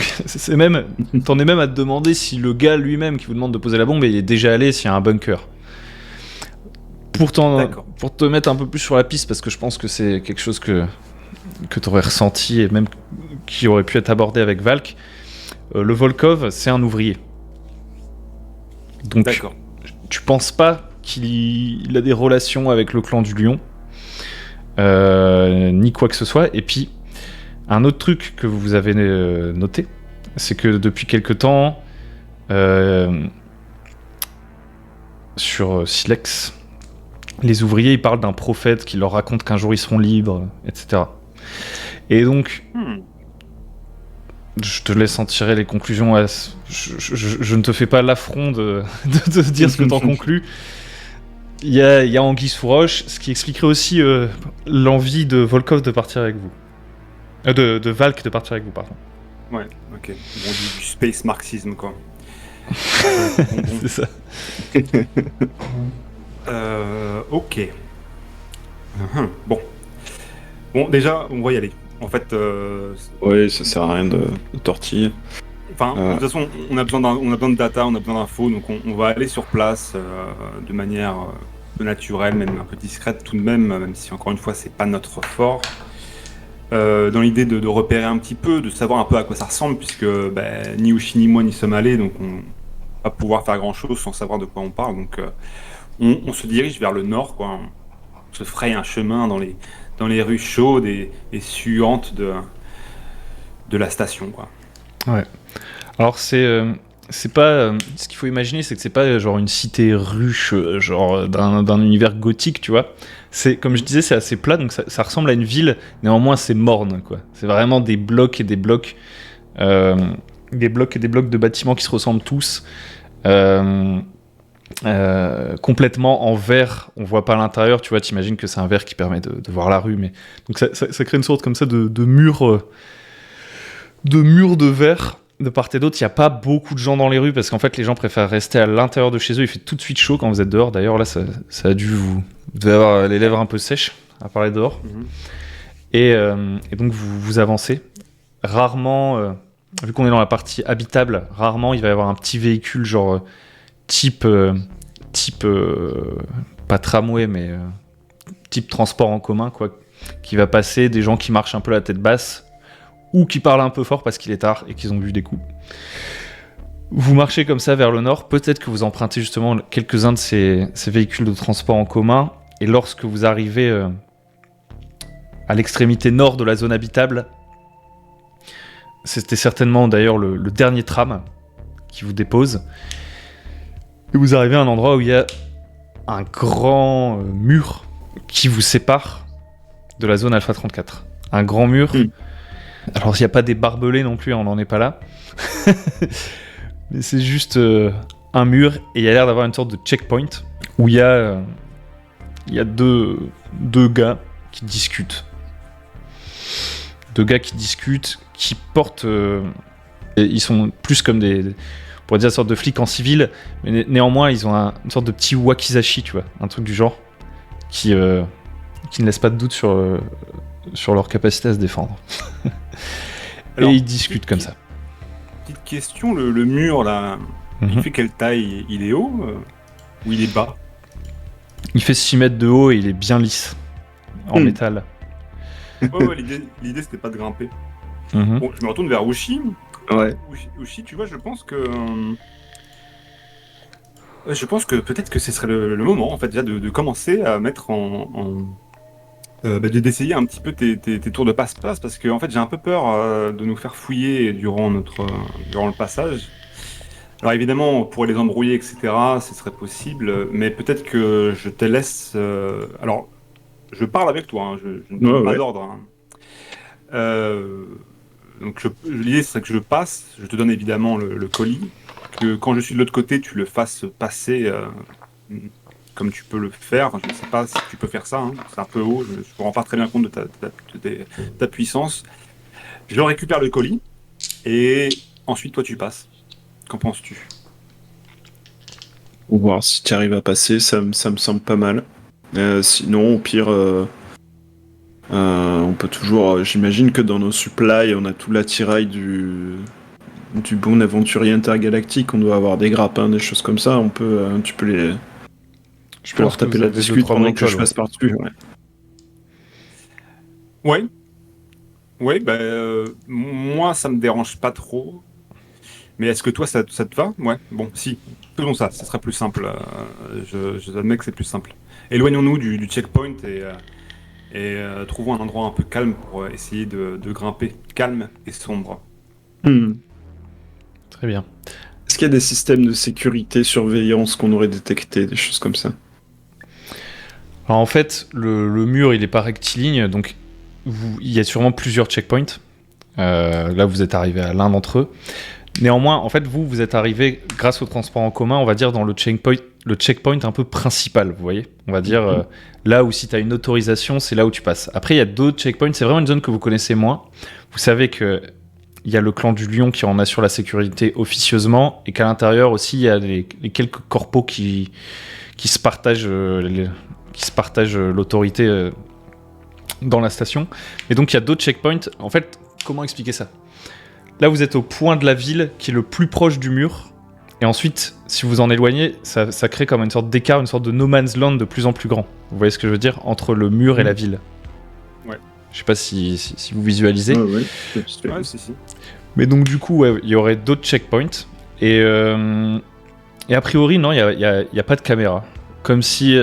t'en es même à te demander si le gars lui-même qui vous demande de poser la bombe, il est déjà allé s'il y a un bunker. Pour te mettre un peu plus sur la piste, parce que je pense que c'est quelque chose que t'aurais ressenti et même qui aurait pu être abordé avec Valk, le Volkov, c'est un ouvrier. Donc, tu penses pas qu'il a des relations avec le clan du Lion, ni quoi que ce soit. Et puis, un autre truc que vous avez noté, c'est que depuis quelque temps, sur Silex, les ouvriers ils parlent d'un prophète qui leur raconte qu'un jour ils seront libres, etc. Et donc, je te laisse en tirer les conclusions. Je ne te fais pas l'affront de dire ce que t'en conclus. Il y a Anguille sous roche, ce qui expliquerait aussi l'envie de Volkov de partir avec vous. De Valk de partir avec vous, pardon. Ouais, ok. Bon, du space marxisme, quoi. C'est ça. Ok. Bon, déjà, on va y aller. En fait, Oui, ça sert à rien de tortiller. enfin, de toute façon, on a besoin de data, on a besoin d'infos, donc on va aller sur place de manière un peu naturelle, même un peu discrète tout de même si encore une fois, c'est pas notre fort. Dans l'idée de repérer un petit peu, de savoir un peu à quoi ça ressemble, puisque ni Uchi ni moi n'y sommes allés, donc on va pouvoir faire grand chose sans savoir de quoi on parle. Donc on se dirige vers le nord, quoi. On se fraye un chemin dans les rues chaudes et suantes de la station, quoi. Ouais. Alors c'est pas ce qu'il faut imaginer, c'est que c'est pas genre une cité ruche, genre d'un univers gothique, tu vois. C'est comme je disais, c'est assez plat, donc ça ressemble à une ville, néanmoins c'est morne, quoi. C'est vraiment des blocs et des blocs, de bâtiments qui se ressemblent tous. Complètement en verre, on voit pas l'intérieur, tu vois, t'imagines que c'est un verre qui permet de voir la rue, mais donc ça crée une sorte comme ça de mur de verre de part et d'autre. Il n'y a pas beaucoup de gens dans les rues parce qu'en fait les gens préfèrent rester à l'intérieur de chez eux. Il fait tout de suite chaud quand vous êtes dehors. D'ailleurs là ça a dû vous devez avoir les lèvres un peu sèches à parler dehors. Et donc vous avancez. Rarement, vu qu'on est dans la partie habitable, rarement il va y avoir un petit véhicule genre type pas tramway mais type transport en commun, quoi, qui va passer, des gens qui marchent un peu la tête basse ou qui parlent un peu fort parce qu'il est tard et qu'ils ont bu des coups. Vous marchez comme ça vers le nord, peut-être que vous empruntez justement quelques-uns de ces véhicules de transport en commun, et lorsque vous arrivez à l'extrémité nord de la zone habitable, c'était certainement d'ailleurs le dernier tram qui vous dépose, et vous arrivez à un endroit où il y a un grand mur qui vous sépare de la zone Alpha 34. Un grand mur. Alors il n'y a pas des barbelés non plus, on n'en est pas là. Mais c'est juste un mur, et il y a l'air d'avoir une sorte de checkpoint où il y a deux gars qui discutent. Deux gars qui discutent, qui portent... ils sont plus comme on pourrait dire une sorte de flics en civil, mais néanmoins ils ont une sorte de petit wakizashi, tu vois, un truc du genre, qui ne laisse pas de doute sur leur capacité à se défendre. Alors, et ils discutent comme ça. Petite question, le mur là, il fait quelle taille? Il est haut ou il est bas? Il fait 6 mètres de haut et il est bien lisse, en métal. Ouais, l'idée c'était pas de grimper. Bon, je me retourne vers Ushi. Ouais. Ushi, tu vois, je pense que peut-être que ce serait le moment en fait déjà de commencer à mettre d'essayer un petit peu tes tours de passe-passe, parce que en fait j'ai un peu peur de nous faire fouiller durant le passage. Alors évidemment, on pourrait les embrouiller, etc. Ce serait possible, mais peut-être que je te laisse. Alors, je parle avec toi, hein, je ne donne pas d'ordre. Hein. Donc l'idée serait que je passe. Je te donne évidemment le colis. Que quand je suis de l'autre côté, tu le fasses passer. Comme tu peux le faire, enfin, je ne sais pas si tu peux faire ça, hein. C'est un peu haut, je ne me rends pas très bien compte de ta puissance. Je récupère le colis, et ensuite toi tu passes. Qu'en penses-tu? Pour voir si tu arrives à passer, ça me semble pas mal. Sinon, au pire, on peut toujours... J'imagine que dans nos supplies, on a tout l'attirail du bon aventurier intergalactique, on doit avoir des grappins, des choses comme ça, tu peux les... Je peux leur taper la discute pendant que je passe par-dessus. Ouais. Ouais, moi ça me dérange pas trop. Mais est-ce que toi ça te va? Ouais, bon, si. Faisons ça serait plus simple. Je admets que c'est plus simple. Éloignons-nous du checkpoint et trouvons un endroit un peu calme pour essayer de grimper. Calme et sombre. Très bien. Est-ce qu'il y a des systèmes de sécurité, surveillance qu'on aurait détectés, des choses comme ça? Alors en fait, le mur, il est pas rectiligne, donc il y a sûrement plusieurs checkpoints. Là, vous êtes arrivé à l'un d'entre eux. Néanmoins, en fait, vous êtes arrivé grâce au transport en commun, on va dire, dans le checkpoint un peu principal, vous voyez. On va dire, là où si tu as une autorisation, c'est là où tu passes. Après, il y a d'autres checkpoints, c'est vraiment une zone que vous connaissez moins. Vous savez qu'il y a le clan du Lion qui en assure la sécurité officieusement, et qu'à l'intérieur aussi, il y a les quelques corpos qui se partagent l'autorité dans la station. Et donc, il y a d'autres checkpoints. En fait, comment expliquer ça? Là, vous êtes au point de la ville qui est le plus proche du mur. Et ensuite, si vous en éloignez, ça crée comme une sorte d'écart, une sorte de no man's land de plus en plus grand. Vous voyez ce que je veux dire? Entre le mur et la ville. Ouais. Je sais pas si vous visualisez. Ouais, si. Mais donc, du coup, il y aurait d'autres checkpoints. Et a priori, non, il n'y a pas de caméra. Comme si...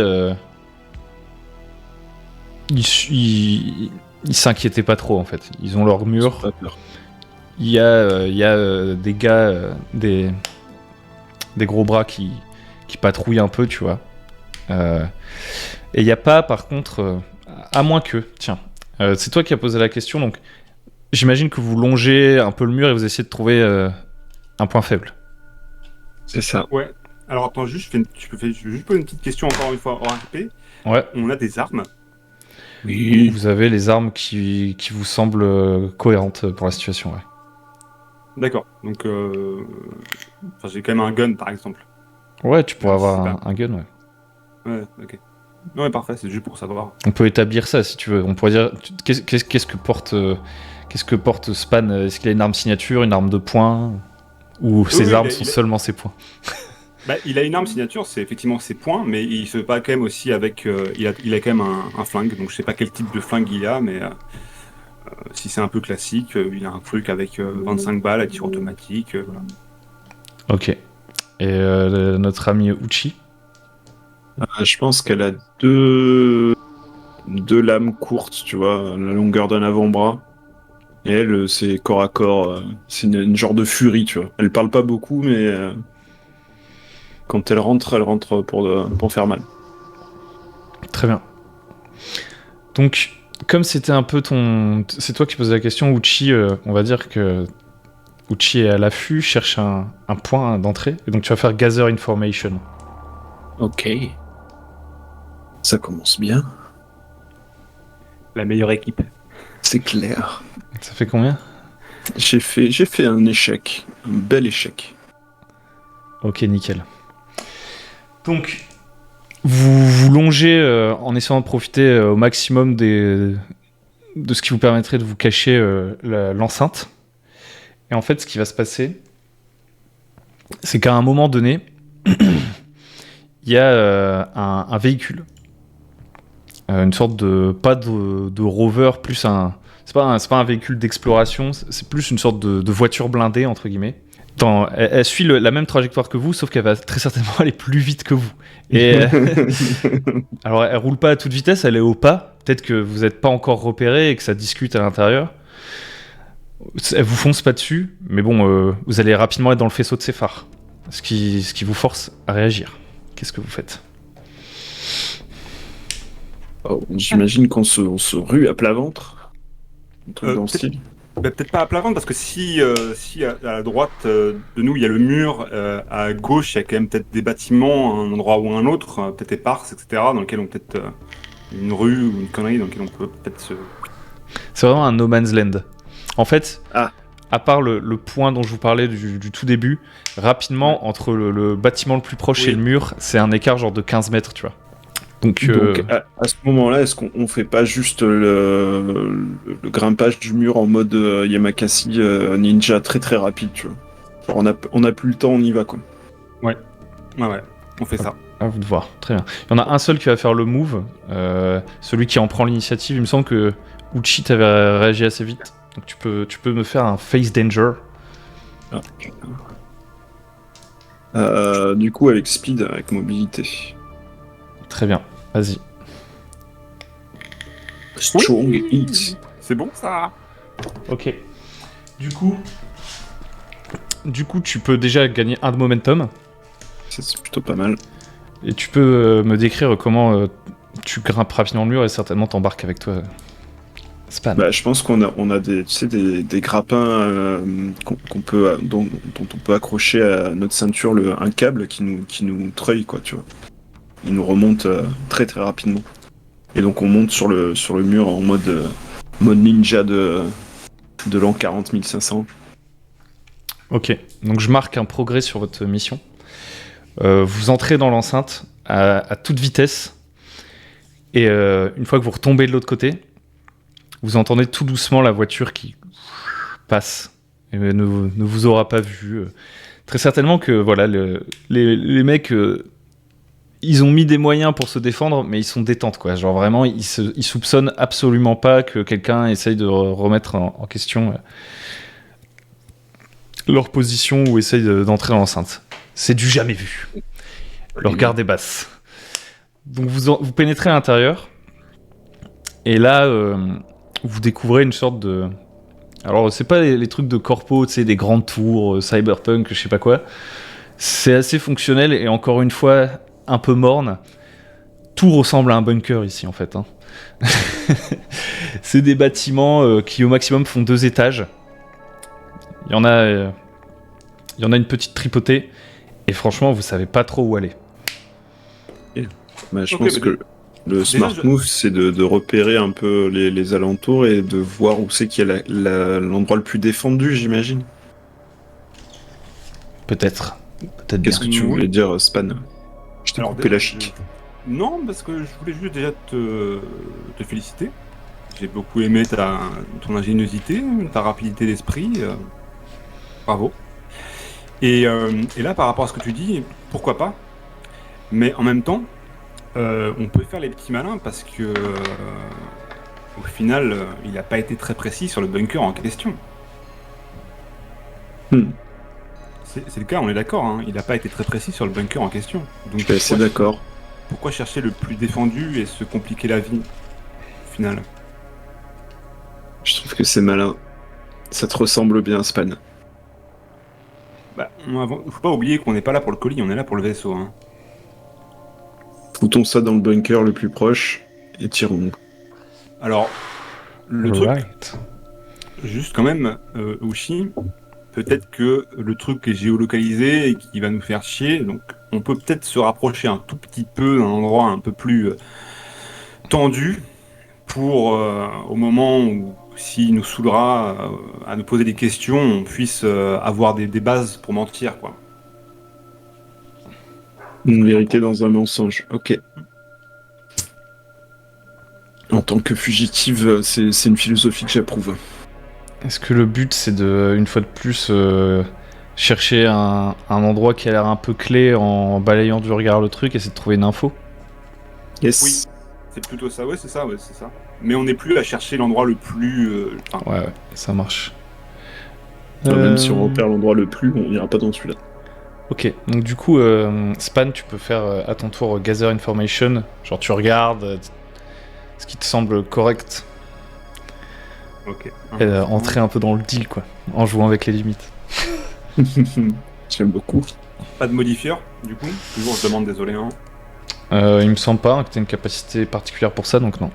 Ils s'inquiétaient pas trop, en fait. Ils ont leur mur. Pas peur. Il y a des gars, des gros bras qui patrouillent un peu, tu vois. Et il n'y a pas, par contre, à moins que... Tiens, c'est toi qui as posé la question, donc j'imagine que vous longez un peu le mur et vous essayez de trouver un point faible. C'est ça. Ouais. Alors attends, je vais juste poser une petite question encore une fois hors RP. Ouais. On a des armes. Oui. Vous avez les armes qui vous semblent cohérentes pour la situation, ouais. D'accord. Donc, j'ai quand même un gun, par exemple. Ouais, tu pourrais avoir un gun, ouais. Ouais, ok. Ouais, parfait, c'est juste pour savoir. On peut établir ça, si tu veux. On pourrait dire, qu'est-ce que porte Span? Est-ce qu'il a une arme signature, une arme de poing? Ou ses armes sont seulement ses poings? Il a une arme signature, c'est effectivement ses poings, mais il se bat quand même aussi avec... il a quand même un flingue, donc je sais pas quel type de flingue il a, mais si c'est un peu classique, il a un truc avec 25 balles à tir automatique, voilà. Ok. Et notre ami Uchi. Je pense qu'elle a deux lames courtes, tu vois, la longueur d'un avant-bras. Et elle, c'est corps à corps. C'est une genre de furie, tu vois. Elle parle pas beaucoup, mais quand elle rentre pour faire mal. Très bien. Donc, comme c'était un peu c'est toi qui posais la question, Uchi, on va dire que Uchi est à l'affût, cherche un point d'entrée, et donc tu vas faire Gather Information. Ok. Ça commence bien. La meilleure équipe. C'est clair. Ça fait combien ? J'ai fait un échec. Un bel échec. Ok, nickel. Donc, vous longez en essayant de profiter au maximum de ce qui vous permettrait de vous cacher l'enceinte. Et en fait, ce qui va se passer, c'est qu'à un moment donné, il y a un véhicule, une sorte pas de rover, plus c'est pas un véhicule d'exploration, c'est plus une sorte de voiture blindée entre guillemets. Elle suit la même trajectoire que vous, sauf qu'elle va très certainement aller plus vite que vous. Et alors, elle roule pas à toute vitesse, elle est au pas. Peut-être que vous n'êtes pas encore repéré et que ça discute à l'intérieur. Elle vous fonce pas dessus, mais bon, vous allez rapidement être dans le faisceau de ses phares, ce qui vous force à réagir. Qu'est-ce que vous faites ? J'imagine qu'on se rue à plat ventre. Un truc dans le peut-être- style. Peut-être pas à plat ventre, parce que si à la droite de nous, il y a le mur, à gauche, il y a quand même peut-être des bâtiments, un endroit ou un autre, peut-être éparses, etc., dans lequel on peut-être une rue ou une connerie dans lequel on peut peut-être se... C'est vraiment un no man's land. En fait, Ah. à part le point dont je vous parlais du tout début, rapidement, entre le bâtiment le plus proche Oui. et le mur, c'est un écart genre de 15 mètres, tu vois. Donc, Donc, à ce moment-là, est-ce qu'on fait pas juste le grimpage du mur en mode Yamakasi ninja très très rapide, tu vois. Genre, on a plus le temps, on y va, quoi. Ouais, on fait ça. à vous de voir. Très bien. Il y en a un seul qui va faire le move, celui qui en prend l'initiative. Il me semble que Uchi t'avait réagi assez vite. Donc tu peux me faire un face danger. Du coup, avec speed, avec mobilité. Très bien, vas-y. Strong hit. C'est bon ça. Ok. Du coup, tu peux déjà gagner un de momentum. C'est plutôt pas mal. Et tu peux me décrire comment tu grimpes rapidement le mur et certainement t'embarques avec toi. Span. Bah, je pense qu'on a des, tu sais, des grappins dont on peut accrocher à notre ceinture un câble qui nous treuille, quoi, tu vois. Il nous remonte très très rapidement. Et donc on monte sur le mur en mode ninja de l'an 40500. Ok, donc je marque un progrès sur votre mission. Vous entrez dans l'enceinte à toute vitesse. Et une fois que vous retombez de l'autre côté, vous entendez tout doucement la voiture qui passe et ne vous aura pas vu. Très certainement que voilà, les mecs, ils ont mis des moyens pour se défendre, mais ils sont détentes, quoi. Genre vraiment, ils soupçonnent absolument pas que quelqu'un essaye de remettre en question leur position ou essaye d'entrer dans l'enceinte. C'est du jamais vu. Leur garde est basse. Donc vous pénétrez à l'intérieur, et là, vous découvrez une sorte de... Alors, c'est pas les trucs de corpo, tu sais, des grandes tours, cyberpunk, je sais pas quoi. C'est assez fonctionnel, et encore une fois, un peu morne. Tout ressemble à un bunker ici, en fait. Hein. C'est des bâtiments qui, au maximum, font 2 étages. Il y en a une petite tripotée, et franchement, vous savez pas trop où aller. Bah, je Ok, pense bah, que le smart move, c'est de repérer un peu les alentours et de voir où c'est qu'il y a l'endroit le plus défendu, j'imagine. Peut-être bien. Qu'est-ce que tu voulais dire, Span? Je t'ai coupé la chic. Non, parce que je voulais juste déjà te féliciter. J'ai beaucoup aimé ton ingéniosité, ta rapidité d'esprit. Bravo. Et là, par rapport à ce que tu dis, pourquoi pas? Mais en même temps, on peut faire les petits malins parce que au final, il n'a pas été très précis sur le bunker en question. C'est le cas, on est d'accord. Hein. Il n'a pas été très précis sur le bunker en question. Donc, Je suis assez d'accord. Pourquoi chercher le plus défendu et se compliquer la vie, au final? Je trouve que c'est malin. Ça te ressemble bien, Span. Bah, faut pas oublier qu'on n'est pas là pour le colis, on est là pour le vaisseau. Hein. Foutons ça dans le bunker le plus proche et tirons. Alors, le truc, Right. juste quand même, Ushi, peut-être que le truc est géolocalisé et qui va nous faire chier, donc on peut peut-être se rapprocher un tout petit peu d'un endroit un peu plus tendu pour, au moment où, s'il nous saoulera à nous poser des questions, on puisse avoir des bases pour mentir, quoi. Une vérité dans un mensonge. Ok. En tant que fugitive, c'est une philosophie que j'approuve. Est-ce que le but, c'est de, une fois de plus, chercher un endroit qui a l'air un peu clé en balayant du regard le truc et essayer de trouver une info? Yes. Oui. C'est plutôt ça, ouais, c'est ça. Mais on n'est plus à chercher l'endroit le plus... Ouais, ça marche. Même si on repère l'endroit le plus, on n'ira pas dans celui-là. Ok, donc du coup, Span, tu peux faire à ton tour Gather Information. Genre, tu regardes ce qui te semble correct Ok. et entrer un peu dans le deal, quoi, en jouant avec les limites. J'aime beaucoup. Pas de modifieur, du coup. Toujours, je demande, désolé. Hein. Il me semble pas que tu aies une capacité particulière pour ça, donc non.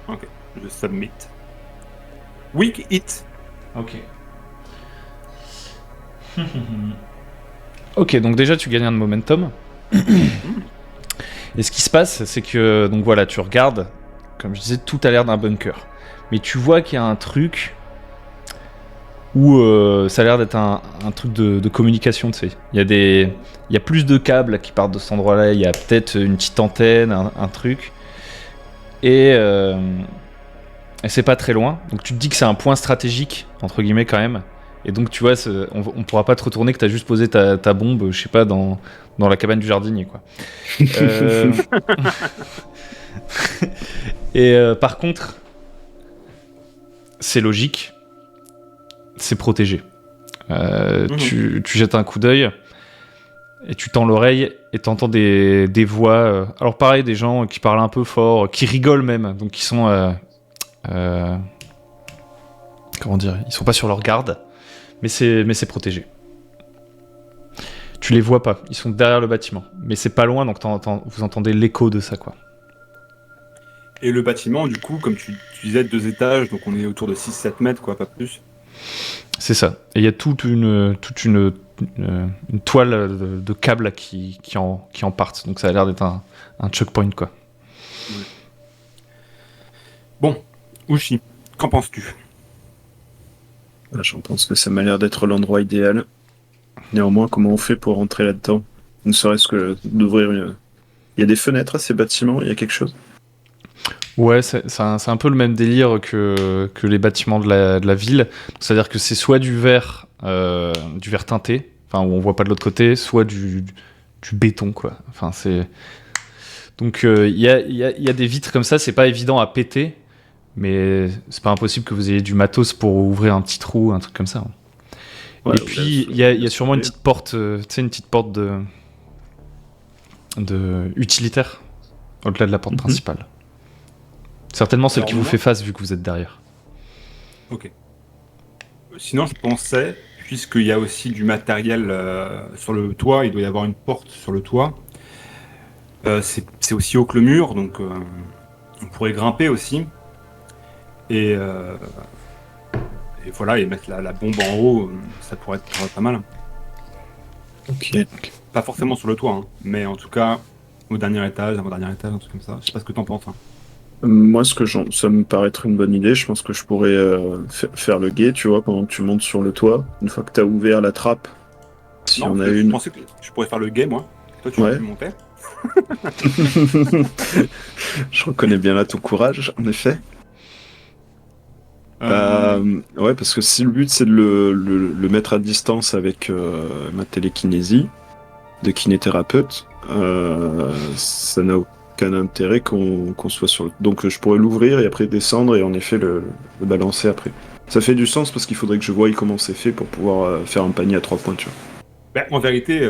Ok, je submit. Weak hit. Ok. Ok, donc déjà tu gagnes un de momentum. Et ce qui se passe, c'est que donc voilà, tu regardes, comme je disais, tout a l'air d'un bunker. Mais tu vois qu'il y a un truc où ça a l'air d'être un truc de communication, tu sais. Il y a plus de câbles qui partent de cet endroit-là, il y a peut-être une petite antenne, un truc. Et c'est pas très loin. Donc tu te dis que c'est un point stratégique, entre guillemets quand même. Et donc tu vois, on pourra pas te retourner que t'as juste posé ta bombe, je sais pas, dans la cabane du jardinier, quoi. Et par contre, c'est logique, c'est protégé. Tu jettes un coup d'œil et tu tends l'oreille et t'entends des voix. Alors pareil, des gens qui parlent un peu fort, qui rigolent même, donc qui sont comment dire, ils sont pas sur leur garde. Mais c'est protégé. Tu les vois pas, ils sont derrière le bâtiment. Mais c'est pas loin, donc vous entendez l'écho de ça, quoi. Et le bâtiment, du coup, comme tu disais, 2 étages, donc on est autour de 6-7 mètres, quoi, pas plus. C'est ça. Et il y a toute une toile de câbles qui en partent. Donc ça a l'air d'être un checkpoint, quoi. Bon, Ushi, qu'en penses-tu? J'en pense que ça m'a l'air d'être l'endroit idéal. Néanmoins, comment on fait pour rentrer là-dedans? Ne serait-ce que d'ouvrir une... Il y a des fenêtres à ces bâtiments, il y a quelque chose? Ouais, c'est un peu le même délire que les bâtiments de la ville. C'est-à-dire que c'est soit du verre teinté, enfin où on voit pas de l'autre côté, soit du béton, quoi. Enfin c'est donc il y a des vitres comme ça, c'est pas évident à péter, mais c'est pas impossible que vous ayez du matos pour ouvrir un petit trou, un truc comme ça. Ouais, et puis il y a sûrement une petite porte, tu sais, une petite porte de utilitaire au-delà de la porte principale. Certainement celle qui vous fait face vu que vous êtes derrière. Ok. Sinon, je pensais, puisqu'il y a aussi du matériel sur le toit, il doit y avoir une porte sur le toit. C'est aussi haut que le mur, donc on pourrait grimper aussi. Et voilà, et mettre la bombe en haut, ça pourrait être pas mal. Ok. Pas forcément sur le toit, hein, mais en tout cas, au dernier étage, avant-dernier étage, un truc comme ça. Je sais pas ce que t'en penses. Hein. Moi, ça me paraît être une bonne idée. Je pense que je pourrais faire le guet, tu vois, pendant que tu montes sur le toit. Une fois que tu as ouvert la trappe, si Non, on a je une. pensais que je pourrais faire le guet, moi. Toi, tu montais. Je reconnais bien là ton courage, en effet. Ouais, parce que si le but c'est de le mettre à distance avec ma télékinésie de kinésithérapeute, ça n'a aucun intérêt qu'on soit sur le... Donc je pourrais l'ouvrir et après descendre et en effet le balancer après. Ça fait du sens parce qu'il faudrait que je voie comment c'est fait pour pouvoir faire un panier à 3 points, tu vois. Ben, en vérité,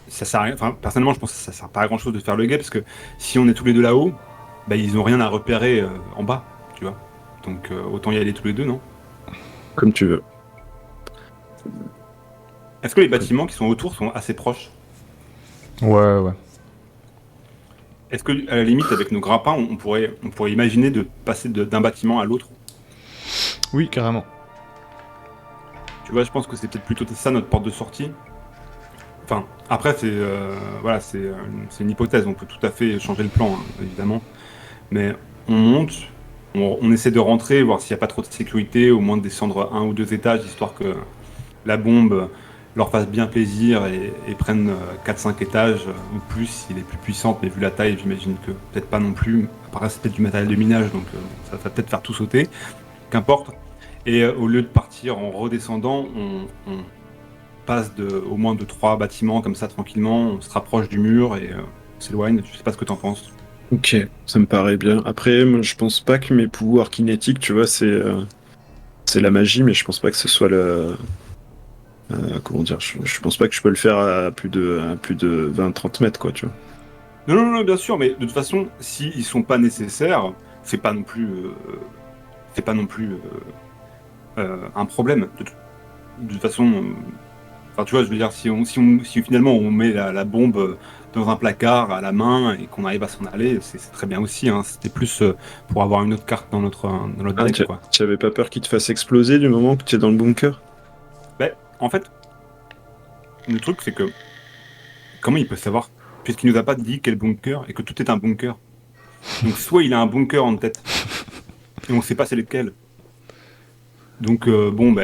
ça sert à rien. Enfin, personnellement, je pense que ça sert pas à grand chose de faire le guet parce que si on est tous les deux là-haut, ben, ils ont rien à repérer en bas, tu vois. Donc autant y aller tous les deux, non? Comme tu veux. Est-ce que les bâtiments qui sont autour sont assez proches? Ouais. Est-ce que, à la limite, avec nos grappins, on pourrait imaginer de passer d'un bâtiment à l'autre? Oui, carrément. Tu vois, je pense que c'est peut-être plutôt ça notre porte de sortie. Enfin, après, voilà, c'est une hypothèse. On peut tout à fait changer le plan, hein, évidemment. Mais on monte, on essaie de rentrer, voir s'il n'y a pas trop de sécurité, au moins de descendre 1 ou 2 étages, histoire que la bombe leur fasse bien plaisir et prenne 4-5 étages ou plus s'il est plus puissante. Mais vu la taille, j'imagine que peut-être pas non plus. Après, c'est peut-être du matériel de minage, donc ça va peut-être faire tout sauter. Qu'importe. Et au lieu de partir en redescendant, on passe au moins de 3 bâtiments comme ça tranquillement, on se rapproche du mur et on s'éloigne. Je sais pas ce que t'en penses. Ok, ça me paraît bien. Après, moi, je pense pas que mes pouvoirs kinétiques, tu vois, c'est la magie, mais je pense pas que ce soit le. Comment dire, je pense pas que je peux le faire à plus de 20-30 mètres, quoi, tu vois. Non, bien sûr, mais de toute façon, s'ils sont pas nécessaires, c'est pas non plus, un problème. De toute façon, enfin, tu vois, je veux dire, si finalement on met la bombe dans un placard à la main et qu'on arrive à s'en aller, c'est très bien aussi. Hein. C'était plus pour avoir une autre carte dans notre Ah, deck, quoi. tu avais pas peur qu'il te fasse exploser du moment que tu es dans le bunker? Ben, en fait, le truc, c'est que comment il peut savoir, puisqu'il nous a pas dit quel bunker et que tout est un bunker. Donc soit il a un bunker en tête et on sait pas c'est lequel. Donc bon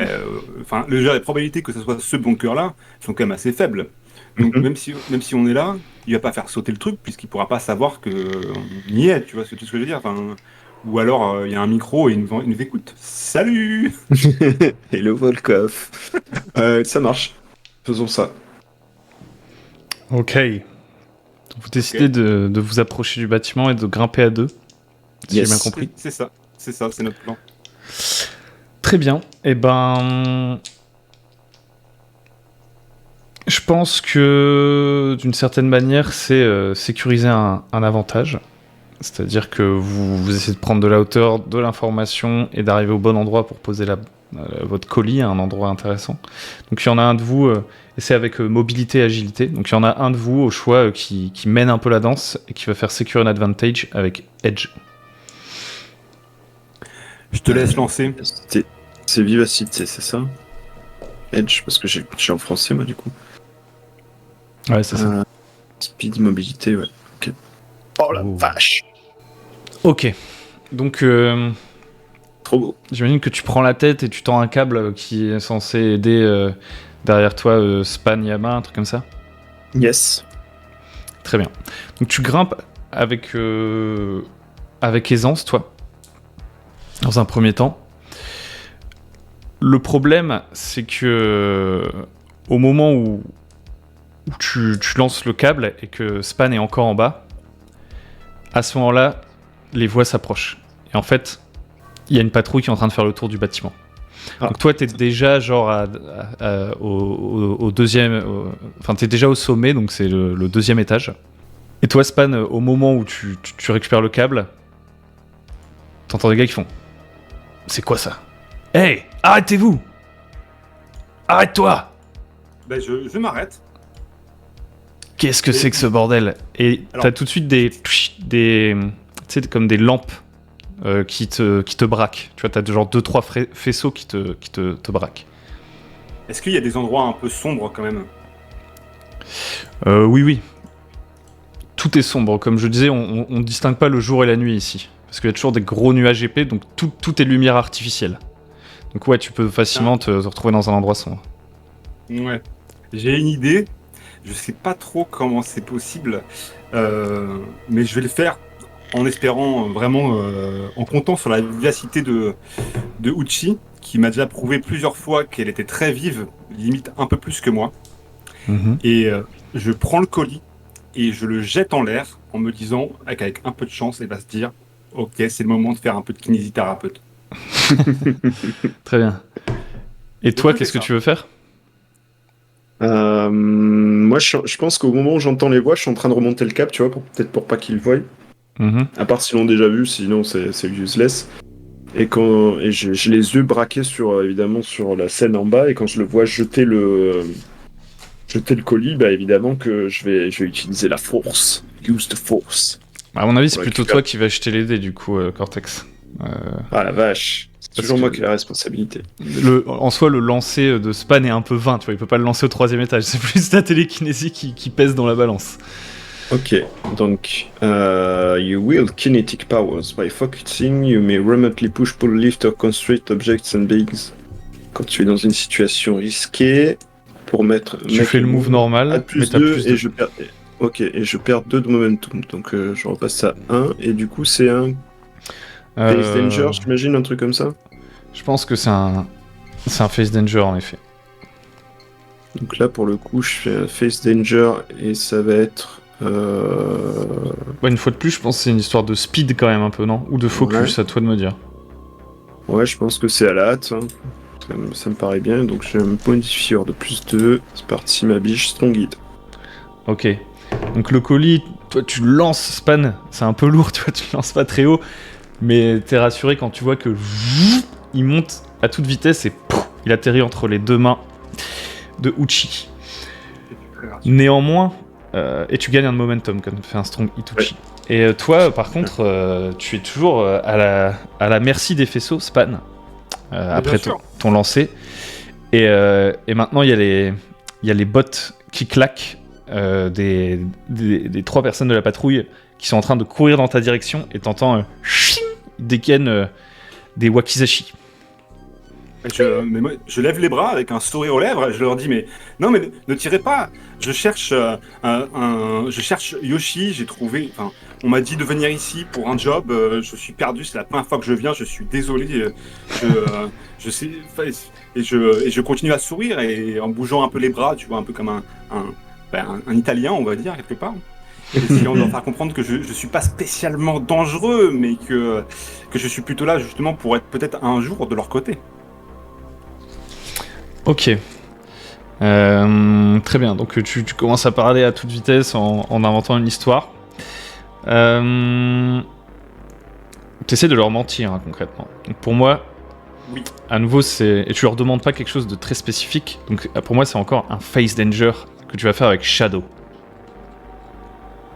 enfin les probabilités que ce soit ce bunker là sont quand même assez faibles. Donc Mhm. même si on est là, il va pas faire sauter le truc puisqu'il pourra pas savoir que on y est, tu vois, c'est tout ce que je veux dire. Enfin, ou alors il y a un micro et il nous écoute. Salut. Et le Volkov. Ça marche. Faisons ça. Ok. Vous décidez de vous approcher du bâtiment et de grimper à deux, si j'ai Yes. bien compris. C'est ça, c'est notre plan. Très bien. Eh ben, je pense que d'une certaine manière, c'est sécuriser un avantage. C'est-à-dire que vous essayez de prendre de la hauteur, de l'information et d'arriver au bon endroit pour poser votre colis à un endroit intéressant. Donc il y en a un de vous, et c'est avec mobilité et agilité. Donc il y en a un de vous au choix qui mène un peu la danse et qui va faire Secure an Advantage avec Edge. Je te laisse lancer. C'est vivacité, c'est ça? Edge, parce que j'ai en français, moi, du coup. Ouais, c'est ça. Speed, mobilité, ouais. Ok. Oh la vache! Ok. Donc, Trop beau. j'imagine que tu prends la tête et tu tends un câble qui est censé aider derrière toi Span, Yama, un truc comme ça. Yes. Très bien. Donc tu grimpes avec aisance, toi, dans un premier temps. Le problème, c'est que au moment où tu lances le câble et que Span est encore en bas, à ce moment-là, les voix s'approchent. Et en fait, il y a une patrouille qui est en train de faire le tour du bâtiment. Ah. Donc toi, t'es déjà genre au deuxième... Enfin, t'es déjà au sommet, donc c'est le deuxième étage. Et toi, Span, au moment où tu récupères le câble, t'entends des gars qui font « C'est quoi ça ? Hey, arrêtez-vous ! Arrête-toi ! Ben, je m'arrête. Qu'est-ce que c'est que ce bordel ?» Et Alors- t'as tout de suite des tu sais, comme des lampes qui te braquent. Tu vois, t'as genre 2-3 faisceaux qui te braquent. Est-ce qu'il y a des endroits un peu sombres quand même? Oui. Tout est sombre. Comme je disais, on distingue pas le jour et la nuit ici. Parce qu'il y a toujours des gros nuages épais, donc tout est lumière artificielle. Donc ouais, tu peux facilement te retrouver dans un endroit sombre. Ouais. J'ai une idée. Je sais pas trop comment c'est possible, mais je vais le faire en espérant vraiment, en comptant sur la vivacité de Uchi, qui m'a déjà prouvé plusieurs fois qu'elle était très vive, limite un peu plus que moi. Mhm. Et je prends le colis et je le jette en l'air en me disant, avec un peu de chance, elle va se dire, ok, c'est le moment de faire un peu de kinésithérapeute. Très bien. Et toi, je qu'est-ce fais que ça. tu veux faire ? Moi, je pense qu'au moment où j'entends les voix, je suis en train de remonter le cap, tu vois, peut-être pour pas qu'ils le voient. Mhm. À part s'ils l'ont déjà vu, sinon c'est useless. Et j'ai les yeux braqués évidemment sur la scène en bas, et quand je le vois jeter le colis, bah évidemment que je vais utiliser la force. Use the force. À mon avis, c'est Pour plutôt récupérer. toi qui vas acheter les dés, du coup, Cortex. Ah la vache. C'est Parce toujours moi que- qui ai la responsabilité. En soi, le lancer de Span est un peu vain, tu vois, il peut pas le lancer au 3e étage, c'est plus ta télékinésie qui pèse dans la balance. Ok, donc, you wield kinetic powers. By focusing, you may remotely push, pull, lift or constrict objects and beings. Quand tu es dans une situation risquée, pour mettre... Tu fais le move normal, à mais plus t'as 2 plus et 2. je perds... Ok, et je perds 2 de momentum. Donc je repasse à 1, et du coup c'est un Face Danger, j'imagine, un truc comme ça. Je pense que c'est un Face Danger, en effet. Donc là, pour le coup, je fais un Face Danger, et ça va être... Bah, une fois de plus, je pense que c'est une histoire de speed quand même un peu, non? Ou de focus, Ouais. à toi de me dire. Ouais, je pense que c'est à la hâte. Hein. Ça me paraît bien, donc j'ai un modifier de plus 2. C'est parti, ma biche, ton guide. Ok. Donc le colis, toi tu le lances, Span, c'est un peu lourd, tu vois, tu le lances pas très haut, mais t'es rassuré quand tu vois que il monte à toute vitesse et pouf, il atterrit entre les deux mains de Uchi. Néanmoins, et tu gagnes un momentum quand tu fais un strong Ituchi. Et toi, par contre, tu es toujours à la merci des faisceaux, Span, après ton lancer. Et maintenant, il y a les bottes qui claquent des 3 personnes de la patrouille qui sont en train de courir dans ta direction et t'entends ching, ils dégainent des wakizashi. Mais moi, je lève les bras avec un sourire aux lèvres et je leur dis mais non mais ne tirez pas. Je cherche je cherche Yoshi. J'ai trouvé. Enfin, on m'a dit de venir ici pour un job. Je suis perdu. C'est la première fois que je viens. Je suis désolé. Je sais. Et je continue à sourire et en bougeant un peu les bras, tu vois, un peu comme un Italien, on va dire quelque part. Essayant de leur faire comprendre que je suis pas spécialement dangereux, mais que je suis plutôt là justement pour être peut-être un jour de leur côté. Ok. Très bien, donc tu commences à parler à toute vitesse en inventant une histoire. T'essaies de leur mentir, hein, concrètement. Donc pour moi, Oui. à nouveau, et tu leur demandes pas quelque chose de très spécifique. Donc pour moi, c'est encore un face danger que tu vas faire avec Shadow.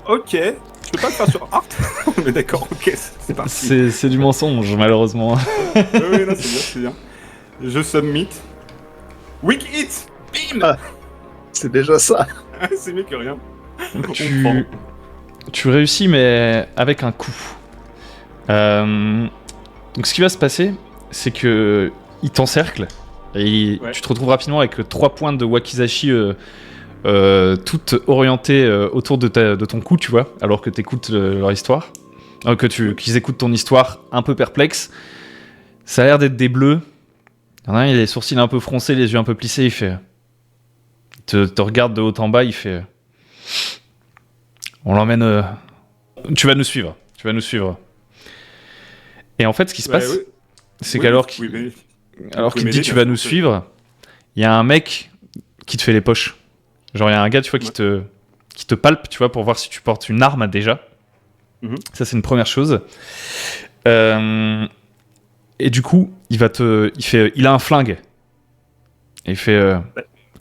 Ok, je peux pas le faire sur Art. Mais d'accord, ok, c'est parti. C'est du mensonge, malheureusement. Oui, non, c'est bien. Je submit. Weak hit. Bim. Ah. C'est déjà ça. C'est mieux que rien. Tu réussis, mais avec un coup. Donc ce qui va se passer, c'est que il t'encercle et Ouais. tu te retrouves rapidement avec 3 pointes de wakizashi toutes orientées autour de ton cou, tu vois, alors que t'écoutes leur histoire, qu'ils écoutent ton histoire un peu perplexe. Ça a l'air d'être des bleus. Il y en a un, il a les sourcils un peu froncés, les yeux un peu plissés, il fait... Il te regarde de haut en bas, il fait... On l'emmène... Tu vas nous suivre. Et en fait, ce qui se passe, c'est qu'alors qu'il te dit tu vas nous suivre, il y a un mec qui te fait les poches. Genre, il y a un gars, tu vois, qui te palpe, tu vois, pour voir si tu portes une arme déjà. Mhm. Ça, c'est une première chose. Et du coup, il a un flingue. Et il fait,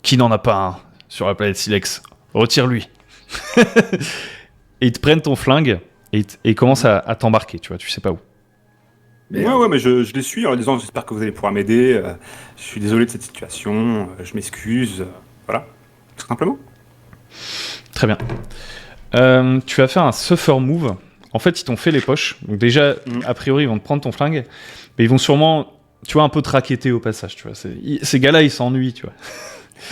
qui n'en a pas un sur la planète Silex? Retire-lui. Et ils te prennent ton flingue et ils commencent à t'embarquer, tu vois, tu sais pas où. Ouais, mais je les suis en leur disant j'espère que vous allez pouvoir m'aider. Je suis désolé de cette situation. Je m'excuse. Voilà, tout simplement. Très bien. Tu vas faire un suffer move. En fait, ils t'ont fait les poches. Donc déjà, a priori, ils vont te prendre ton flingue. Mais ils vont sûrement, tu vois, un peu te raqueter au passage, tu vois. Ces gars-là, ils s'ennuient, tu vois.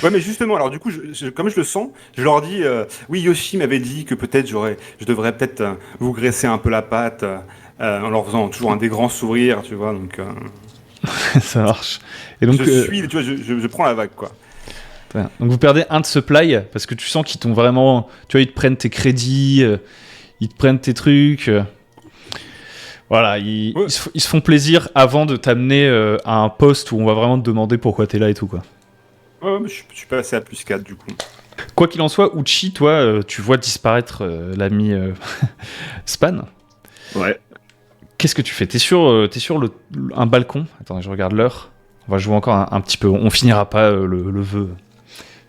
Ouais, mais justement, alors du coup, comme je le sens, je leur dis oui, Yoshi m'avait dit que peut-être je devrais peut-être vous graisser un peu la patte en leur faisant toujours un des grands sourires, tu vois. Donc, Ça marche. Et donc, je suis, tu vois, je prends la vague, quoi. Donc vous perdez un de supply parce que tu sens qu'ils t'ont vraiment, tu vois, ils te prennent tes crédits, ils te prennent tes trucs. Voilà, ils se font plaisir avant de t'amener à un poste où on va vraiment te demander pourquoi t'es là et tout, quoi. Ouais, mais je suis passé à plus 4 du coup. Quoi qu'il en soit, Uchi, toi, tu vois disparaître l'ami Span. Ouais. Qu'est-ce que tu fais? T'es sur un balcon. Attends, je regarde l'heure. On va jouer encore un petit peu. On finira pas le vœu.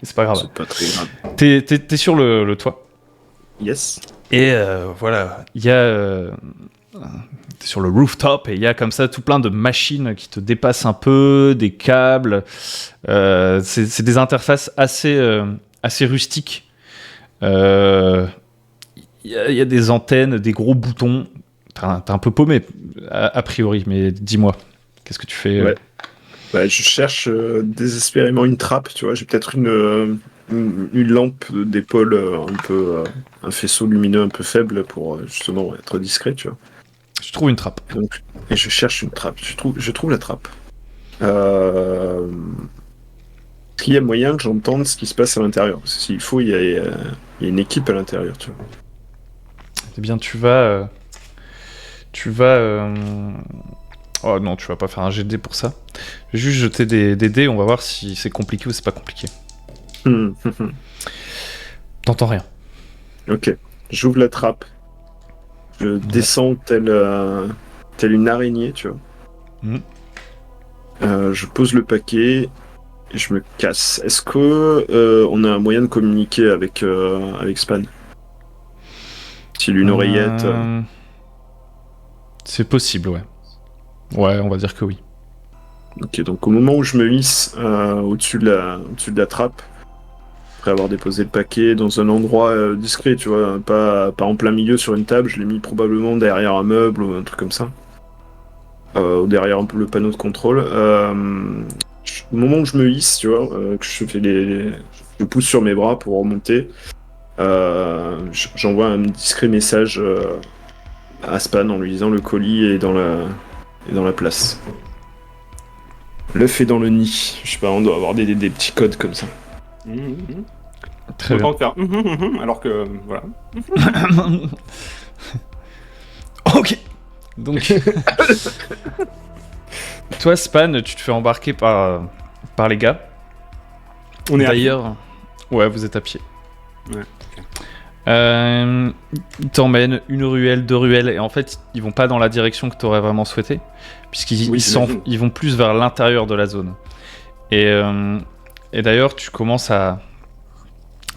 C'est pas grave. C'est pas très grave. T'es sur le toit. Yes. Et voilà, il y a... t'es sur le rooftop et il y a comme ça tout plein de machines qui te dépassent un peu, des câbles. C'est des interfaces assez rustiques. Il y a des antennes, des gros boutons. T'es un peu paumé, a priori, mais dis-moi, qu'est-ce que tu fais Ouais. Bah, je cherche désespérément une trappe, tu vois. J'ai peut-être une lampe d'épaule, un faisceau lumineux un peu faible pour justement être discret, tu vois. Je trouve une trappe. Donc, et je cherche une trappe. Je trouve la trappe. Est-ce qu'il y a moyen que j'entende ce qui se passe à l'intérieur? Parce que s'il faut, il y a une équipe à l'intérieur, tu vois. Eh bien, tu vas... Oh non, tu vas pas faire un jet de dés pour ça. Je vais juste jeter des dés, on va voir si c'est compliqué ou c'est pas compliqué. T'entends rien. Ok. J'ouvre la trappe. Je descends telle une araignée, tu vois. Mhm. Je pose le paquet et je me casse. Est-ce que on a un moyen de communiquer avec Span? S'il a une oreillette. C'est possible, ouais. Ouais, on va dire que oui. Ok, donc au moment où je me hisse au-dessus de la trappe, après avoir déposé le paquet dans un endroit discret, tu vois, pas en plein milieu sur une table, je l'ai mis probablement derrière un meuble ou un truc comme ça. Ou derrière un peu le panneau de contrôle. Au moment où je me hisse, tu vois, que je fais je pousse sur mes bras pour remonter, j'envoie un discret message à Span en lui disant le colis est dans la place. L'œuf est dans le nid. Je sais pas, on doit avoir des petits codes comme ça. Très bien. Autant faire alors que voilà. Ok. Donc, toi, Span, tu te fais embarquer par les gars. On est à pied. D'ailleurs, ouais, vous êtes à pied. Ouais, Ils t'emmènent une ruelle, deux ruelles, et en fait, ils vont pas dans la direction que tu aurais vraiment souhaité, puisqu'ils j'imagine. ils vont plus vers l'intérieur de la zone. Et d'ailleurs, tu commences à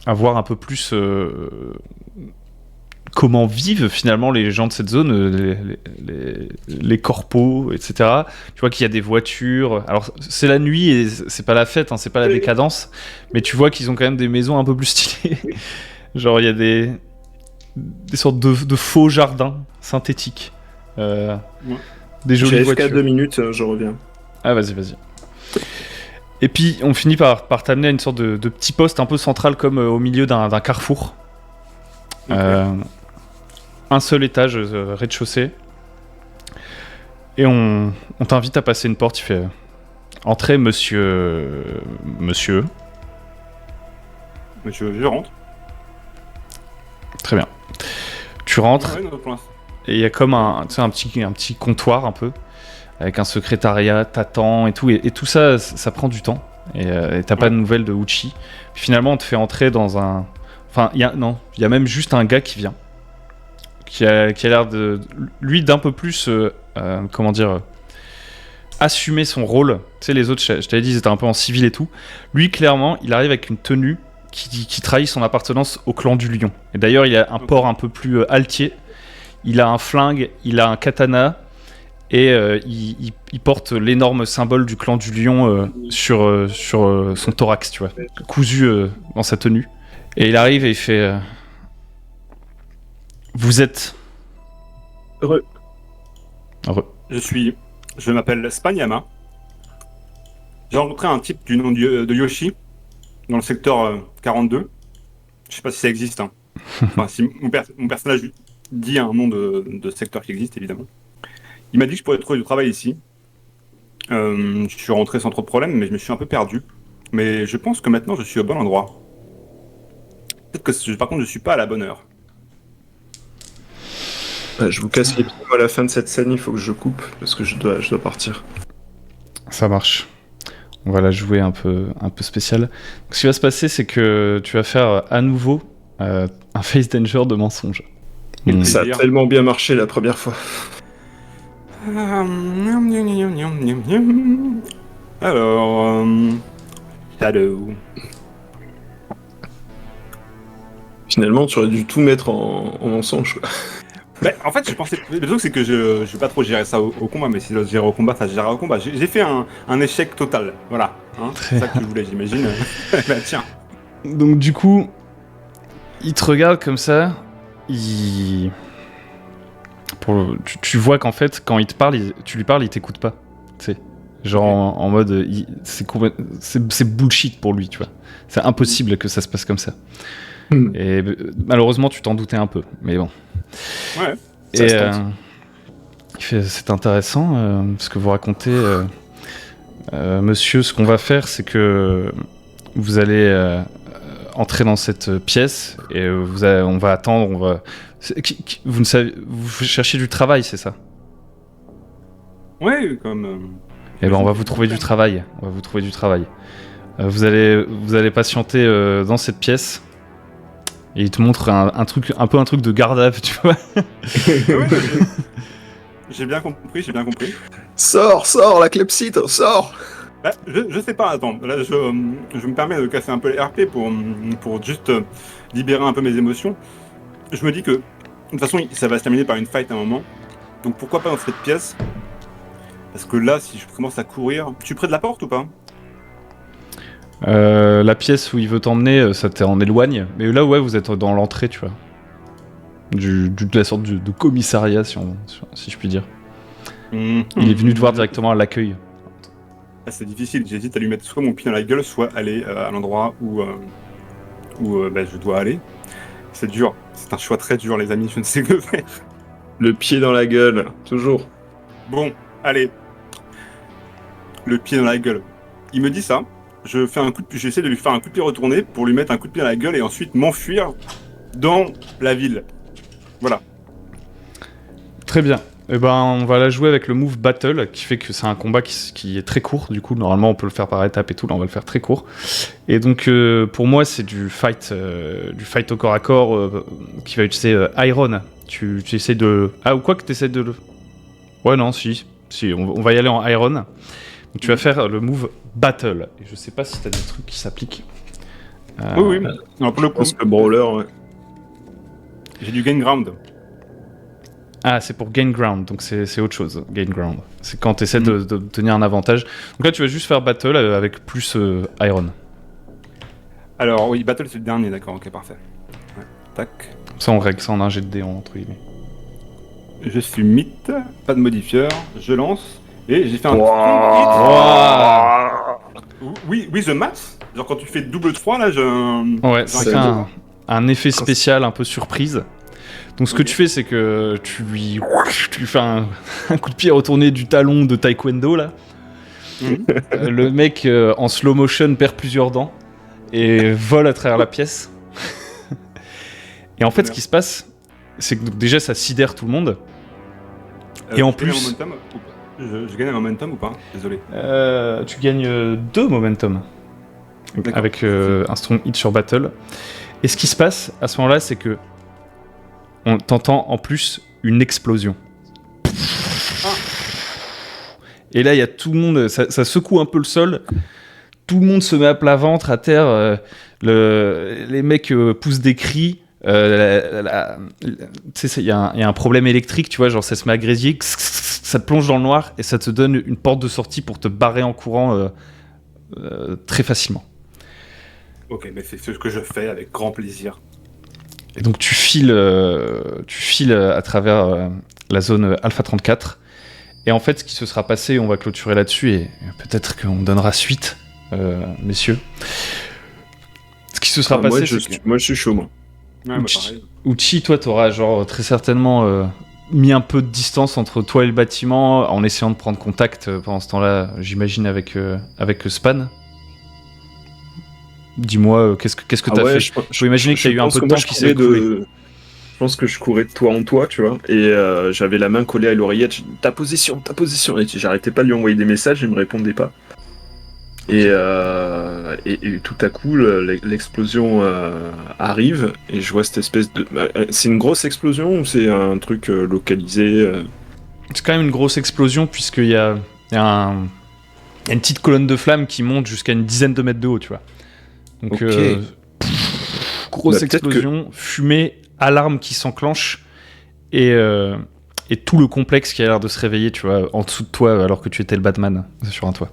voir un peu plus comment vivent finalement les gens de cette zone, les corpos, etc. Tu vois qu'il y a des voitures. Alors, c'est la nuit et c'est pas la fête, hein, c'est pas la décadence, mais tu vois qu'ils ont quand même des maisons un peu plus stylées. Genre, il y a des sortes de faux jardins synthétiques. Des jolies J'ai voitures. FK 2 minutes, je reviens. Ah, vas-y. Et puis, on finit par t'amener à une sorte de petit poste un peu central, comme au milieu d'un carrefour. Okay. Un seul étage, rez-de-chaussée. Et on t'invite à passer une porte. Il fait entrez, monsieur. Monsieur. Mais je rentre. Très bien. Tu rentres. Ouais, non, pour l'instant. Et il y a comme un petit comptoir un peu, avec un secrétariat, t'attends et tout. Et tout ça, ça prend du temps. Et t'as pas de nouvelles de Uchi. Puis finalement, on te fait entrer dans un... Enfin, il y a même juste un gars qui vient. Qui a l'air de... Lui, d'un peu plus... assumer son rôle. Tu sais, les autres, je t'avais dit, ils étaient un peu en civil et tout. Lui, clairement, il arrive avec une tenue qui trahit son appartenance au clan du lion. Et d'ailleurs, il a un port un peu plus altier. Il a un flingue, il a un katana, et il porte l'énorme symbole du clan du lion sur son thorax, tu vois, cousu dans sa tenue. Et il arrive et il fait... Vous êtes... Heureux. Je m'appelle Spanyama. J'ai rencontré un type du nom de Yoshi dans le secteur 42. Je sais pas si ça existe. Hein. Enfin, si mon personnage dit un nom de secteur qui existe, évidemment. Il m'a dit que je pourrais trouver du travail ici. Je suis rentré sans trop de problèmes, mais je me suis un peu perdu. Mais je pense que maintenant, je suis au bon endroit. Peut-être que, par contre, je suis pas à la bonne heure. Je vous casse les pieds à la fin de cette scène, il faut que je coupe, parce que je dois partir. Ça marche. On va la jouer un peu spécial. Donc, ce qui va se passer, c'est que tu vas faire à nouveau un face danger de mensonge. Ça a tellement bien marché la première fois. Alors, Shadow. Finalement, tu aurais dû tout mettre en mensonge. Quoi. Bah, en fait, je pensais. Le truc, c'est que je vais pas trop gérer ça au combat, mais si je dois gérer au combat, ça se gérera au combat. J'ai fait un échec total. Voilà. Hein, c'est ça que tu voulais, j'imagine. Bah, tiens. Donc, du coup, il te regarde comme ça. Tu vois qu'en fait, quand il te parle, tu lui parles, il t'écoute pas. Tu sais. Genre en mode. C'est bullshit pour lui, tu vois. C'est impossible que ça se passe comme ça. Et malheureusement, tu t'en doutais un peu, mais bon. Ouais. Et c'est intéressant ce que vous racontez, monsieur. Ce qu'on va faire, c'est que vous allez entrer dans cette pièce et on va attendre. Vous cherchez du travail, c'est ça? Ouais, comme. Eh ben, on va vous trouver du travail. Vous allez patienter dans cette pièce. Et il te montre un truc de garde-à-vue, tu vois. Ouais, j'ai bien compris. Sors, la clepsydre, sors. Bah, je sais pas, attends, là je me permets de casser un peu les RP pour juste libérer un peu mes émotions. Je me dis que, de toute façon, ça va se terminer par une fight à un moment. Donc pourquoi pas dans cette pièce? Parce que là, si je commence à courir... Tu es près de la porte ou pas? La pièce où il veut t'emmener, ça t'en éloigne. Mais là, ouais, vous êtes dans l'entrée, tu vois. De la sorte de commissariat, si je puis dire. Il est venu te voir directement à l'accueil. Ah, c'est difficile, j'hésite à lui mettre soit mon pied dans la gueule, soit aller à l'endroit où je dois aller. C'est dur, c'est un choix très dur, les amis, je ne sais que faire. Le pied dans la gueule, toujours. Bon, allez. Le pied dans la gueule. Il me dit ça. J'essaie de lui faire un coup de pied retourné pour lui mettre un coup de pied dans la gueule et ensuite m'enfuir dans la ville. Voilà. Très bien. Eh ben, on va la jouer avec le move battle, qui fait que c'est un combat qui est très court. Du coup, normalement, on peut le faire par étapes et tout. Là, on va le faire très court. Et donc, pour moi, c'est du fight au corps à corps qui va utiliser Iron. Tu essaies de... Ah, ou quoi que tu essaies de le... Ouais, non, si, on va y aller en Iron. Donc, tu vas faire le move battle. Et je sais pas si t'as des trucs qui s'appliquent. Oui. Non, pour le coup, Je pense que Brawler, ouais. j'ai du gain ground. Ah, c'est pour gain ground, donc c'est autre chose, gain ground. C'est quand tu essaies d'obtenir un avantage. Donc là, tu vas juste faire battle avec plus Iron. Alors, oui, battle, c'est le dernier, d'accord, ok, parfait. Ouais. Tac. Ça, on règle ça en un jet de dé, entre guillemets. Je suis mythe, pas de modifieur, je lance, et j'ai fait un... Oui, the math. Genre quand tu fais double 3, là, Ouais, c'est un effet spécial un peu surprise. Donc ce que tu fais, c'est que tu lui fais un coup de pied retourné du talon de taekwondo, là. Le mec, en slow motion, perd plusieurs dents et vole à travers la pièce. Et en fait, ce qui se passe, c'est que donc, déjà, ça sidère tout le monde. Et en plus... Je gagne un momentum ou pas? Désolé. Tu gagnes 2 momentum. Avec un strong hit sur battle. Et ce qui se passe à ce moment-là, c'est que on t'entend en plus une explosion. Et là, il y a tout le monde, ça secoue un peu le sol. Tout le monde se met à plat ventre, à terre. Les mecs poussent des cris. Tu sais, il y a un problème électrique, tu vois, genre ça se met à grésiller, ça te plonge dans le noir et ça te donne une porte de sortie pour te barrer en courant très facilement. Ok, mais c'est ce que je fais avec grand plaisir. Et donc tu files à travers la zone Alpha 34. Et en fait, ce qui se sera passé, on va clôturer là-dessus et peut-être qu'on donnera suite, messieurs. Ce qui se sera passé, moi, je suis chaud, moi. Ouais, pareil. Uchi, toi, t'auras genre très certainement mis un peu de distance entre toi et le bâtiment en essayant de prendre contact pendant ce temps-là, j'imagine, avec Span. Dis-moi, qu'est-ce que t'as fait? Je peux imaginer qu'il y a eu un peu de temps qui s'est écoulé. Je pense que je courais de toi en toi, tu vois, et j'avais la main collée à l'oreillette. Ta position. Et j'arrêtais pas de lui envoyer des messages, il me répondait pas. Et tout à coup, l'explosion arrive et je vois cette espèce de. C'est une grosse explosion ou c'est un truc localisé C'est quand même une grosse explosion puisqu'il y a une petite colonne de flammes qui monte jusqu'à une dizaine de mètres de haut, tu vois. Donc, Ok. grosse Bah, peut-être explosion, fumée, alarme qui s'enclenche et tout le complexe qui a l'air de se réveiller, tu vois, en dessous de toi alors que tu étais le Batman sur un toit.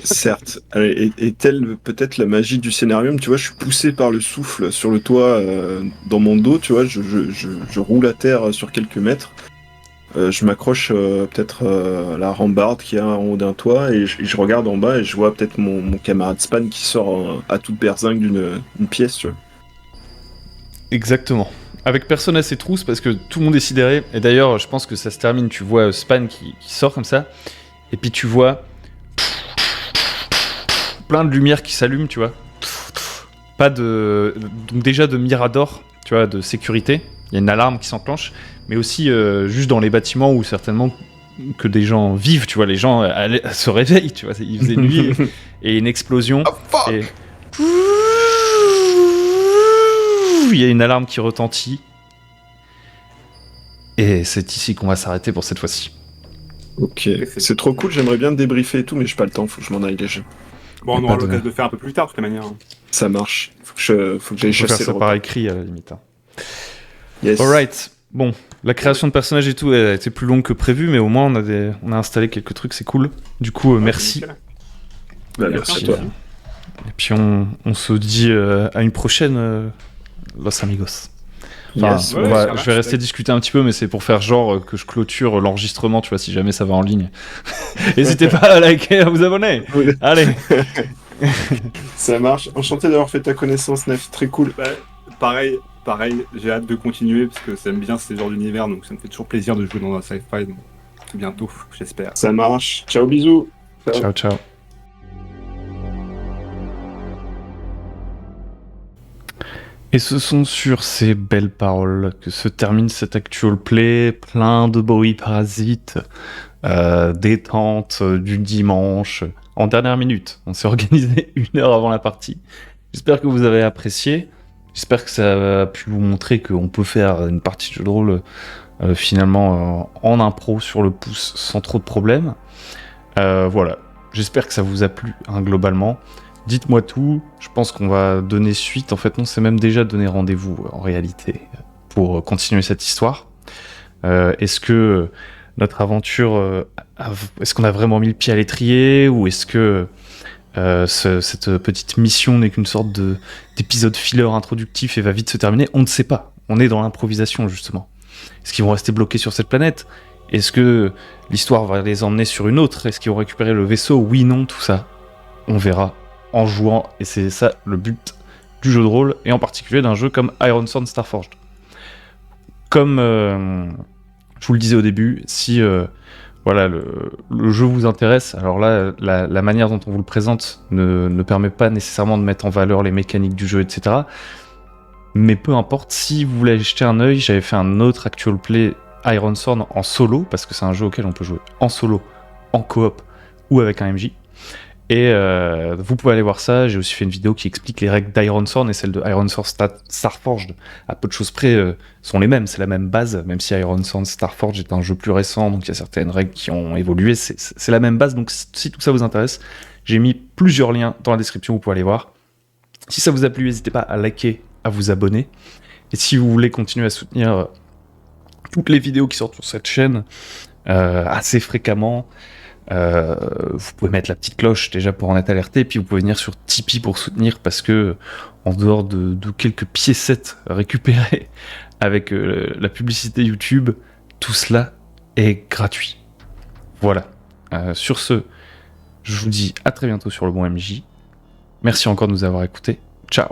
Certes. Et telle peut-être la magie du scénarium, tu vois, je suis poussé par le souffle sur le toit dans mon dos, tu vois, je roule à terre sur quelques mètres. Je m'accroche peut-être à la rambarde qui est en haut d'un toit et je regarde en bas et je vois peut-être mon camarade Span qui sort à toute berzingue d'une pièce, tu vois. Exactement. Avec personne à ses trousses parce que tout le monde est sidéré. Et d'ailleurs, je pense que ça se termine. Tu vois Span qui sort comme ça. Et puis tu vois plein de lumière qui s'allument, tu vois. Pas de. Donc déjà de mirador, tu vois, de sécurité. Il y a une alarme qui s'enclenche. Mais aussi juste dans les bâtiments où certainement que des gens vivent, tu vois. Les gens se réveillent, tu vois. Il faisait nuit. Et une explosion. Oh fuck! Et. Il y a une alarme qui retentit. Et c'est ici qu'on va s'arrêter pour cette fois-ci. Ok, c'est trop cool, j'aimerais bien débriefer et tout, mais j'ai pas le temps, faut que je m'en aille déjà. Bon, on Y a aura pas de- l'occasion de le faire un peu plus tard, de toute manière. Ça marche, faut que j'aille On peut faire chasser ça le par repas. écrit à la limite. Yes. Alright. Bon, la création de personnages et tout a été plus longue que prévu, mais au moins on a installé quelques trucs, c'est cool. Du coup, merci. Nickel. Bah, merci à Merci. toi. Et puis on se dit à une prochaine, Los Amigos. Enfin, Yes. Ouais, ça marche, je vais rester ouais. discuter un petit peu, mais c'est pour faire genre que je clôture l'enregistrement, tu vois, si jamais ça va en ligne. N'hésitez pas à liker, à vous abonner. Ouais. Allez. Ça marche, enchanté d'avoir fait ta connaissance, Nef, très cool. Bah, pareil, j'ai hâte de continuer parce que j'aime bien ces genres d'univers, donc ça me fait toujours plaisir de jouer dans un sci-fi. Donc bientôt, j'espère. Ça marche, ciao, bisous. Ciao, ciao. Et ce sont sur ces belles paroles que se termine cet actual play, plein de bruit parasites, détente du dimanche, en dernière minute. On s'est organisé 1 heure avant la partie. J'espère que vous avez apprécié. J'espère que ça a pu vous montrer qu'on peut faire une partie de jeu de rôle finalement en impro sur le pouce sans trop de problèmes. Voilà. J'espère que ça vous a plu globalement. Dites-moi tout, je pense qu'on va donner suite. En fait, non, c'est même déjà donné rendez-vous en réalité pour continuer cette histoire. Est-ce que notre aventure, est-ce qu'on a vraiment mis le pied à l'étrier ou est-ce que cette petite mission n'est qu'une sorte d'épisode filler introductif et va vite se terminer? On ne sait pas. On est dans l'improvisation justement. Est-ce qu'ils vont rester bloqués sur cette planète? Est-ce que l'histoire va les emmener sur une autre? Est-ce qu'ils vont récupérer le vaisseau? Oui, non, tout ça. On verra en jouant, et c'est ça le but du jeu de rôle, et en particulier d'un jeu comme Iron Sword Starforged. Comme je vous le disais au début, si voilà, le jeu vous intéresse, alors là, la manière dont on vous le présente ne permet pas nécessairement de mettre en valeur les mécaniques du jeu, etc. Mais peu importe, si vous voulez jeter un œil, j'avais fait un autre actual play Iron Sword en solo, parce que c'est un jeu auquel on peut jouer en solo, en coop ou avec un MJ. Et vous pouvez aller voir ça, j'ai aussi fait une vidéo qui explique les règles d'Iron Sword et celles de Iron Sword Starforged. À peu de choses près, sont les mêmes, c'est la même base, même si Iron Sword Starforged est un jeu plus récent, donc il y a certaines règles qui ont évolué, c'est la même base, donc si tout ça vous intéresse, j'ai mis plusieurs liens dans la description, vous pouvez aller voir. Si ça vous a plu, n'hésitez pas à liker, à vous abonner, et si vous voulez continuer à soutenir toutes les vidéos qui sortent sur cette chaîne assez fréquemment, vous pouvez mettre la petite cloche déjà pour en être alerté, et puis vous pouvez venir sur Tipeee pour soutenir, parce que en dehors de quelques piécettes récupérées avec la publicité YouTube, tout cela est gratuit. Voilà. Sur ce, je vous dis à très bientôt sur le bon MJ. Merci encore de nous avoir écoutés. Ciao.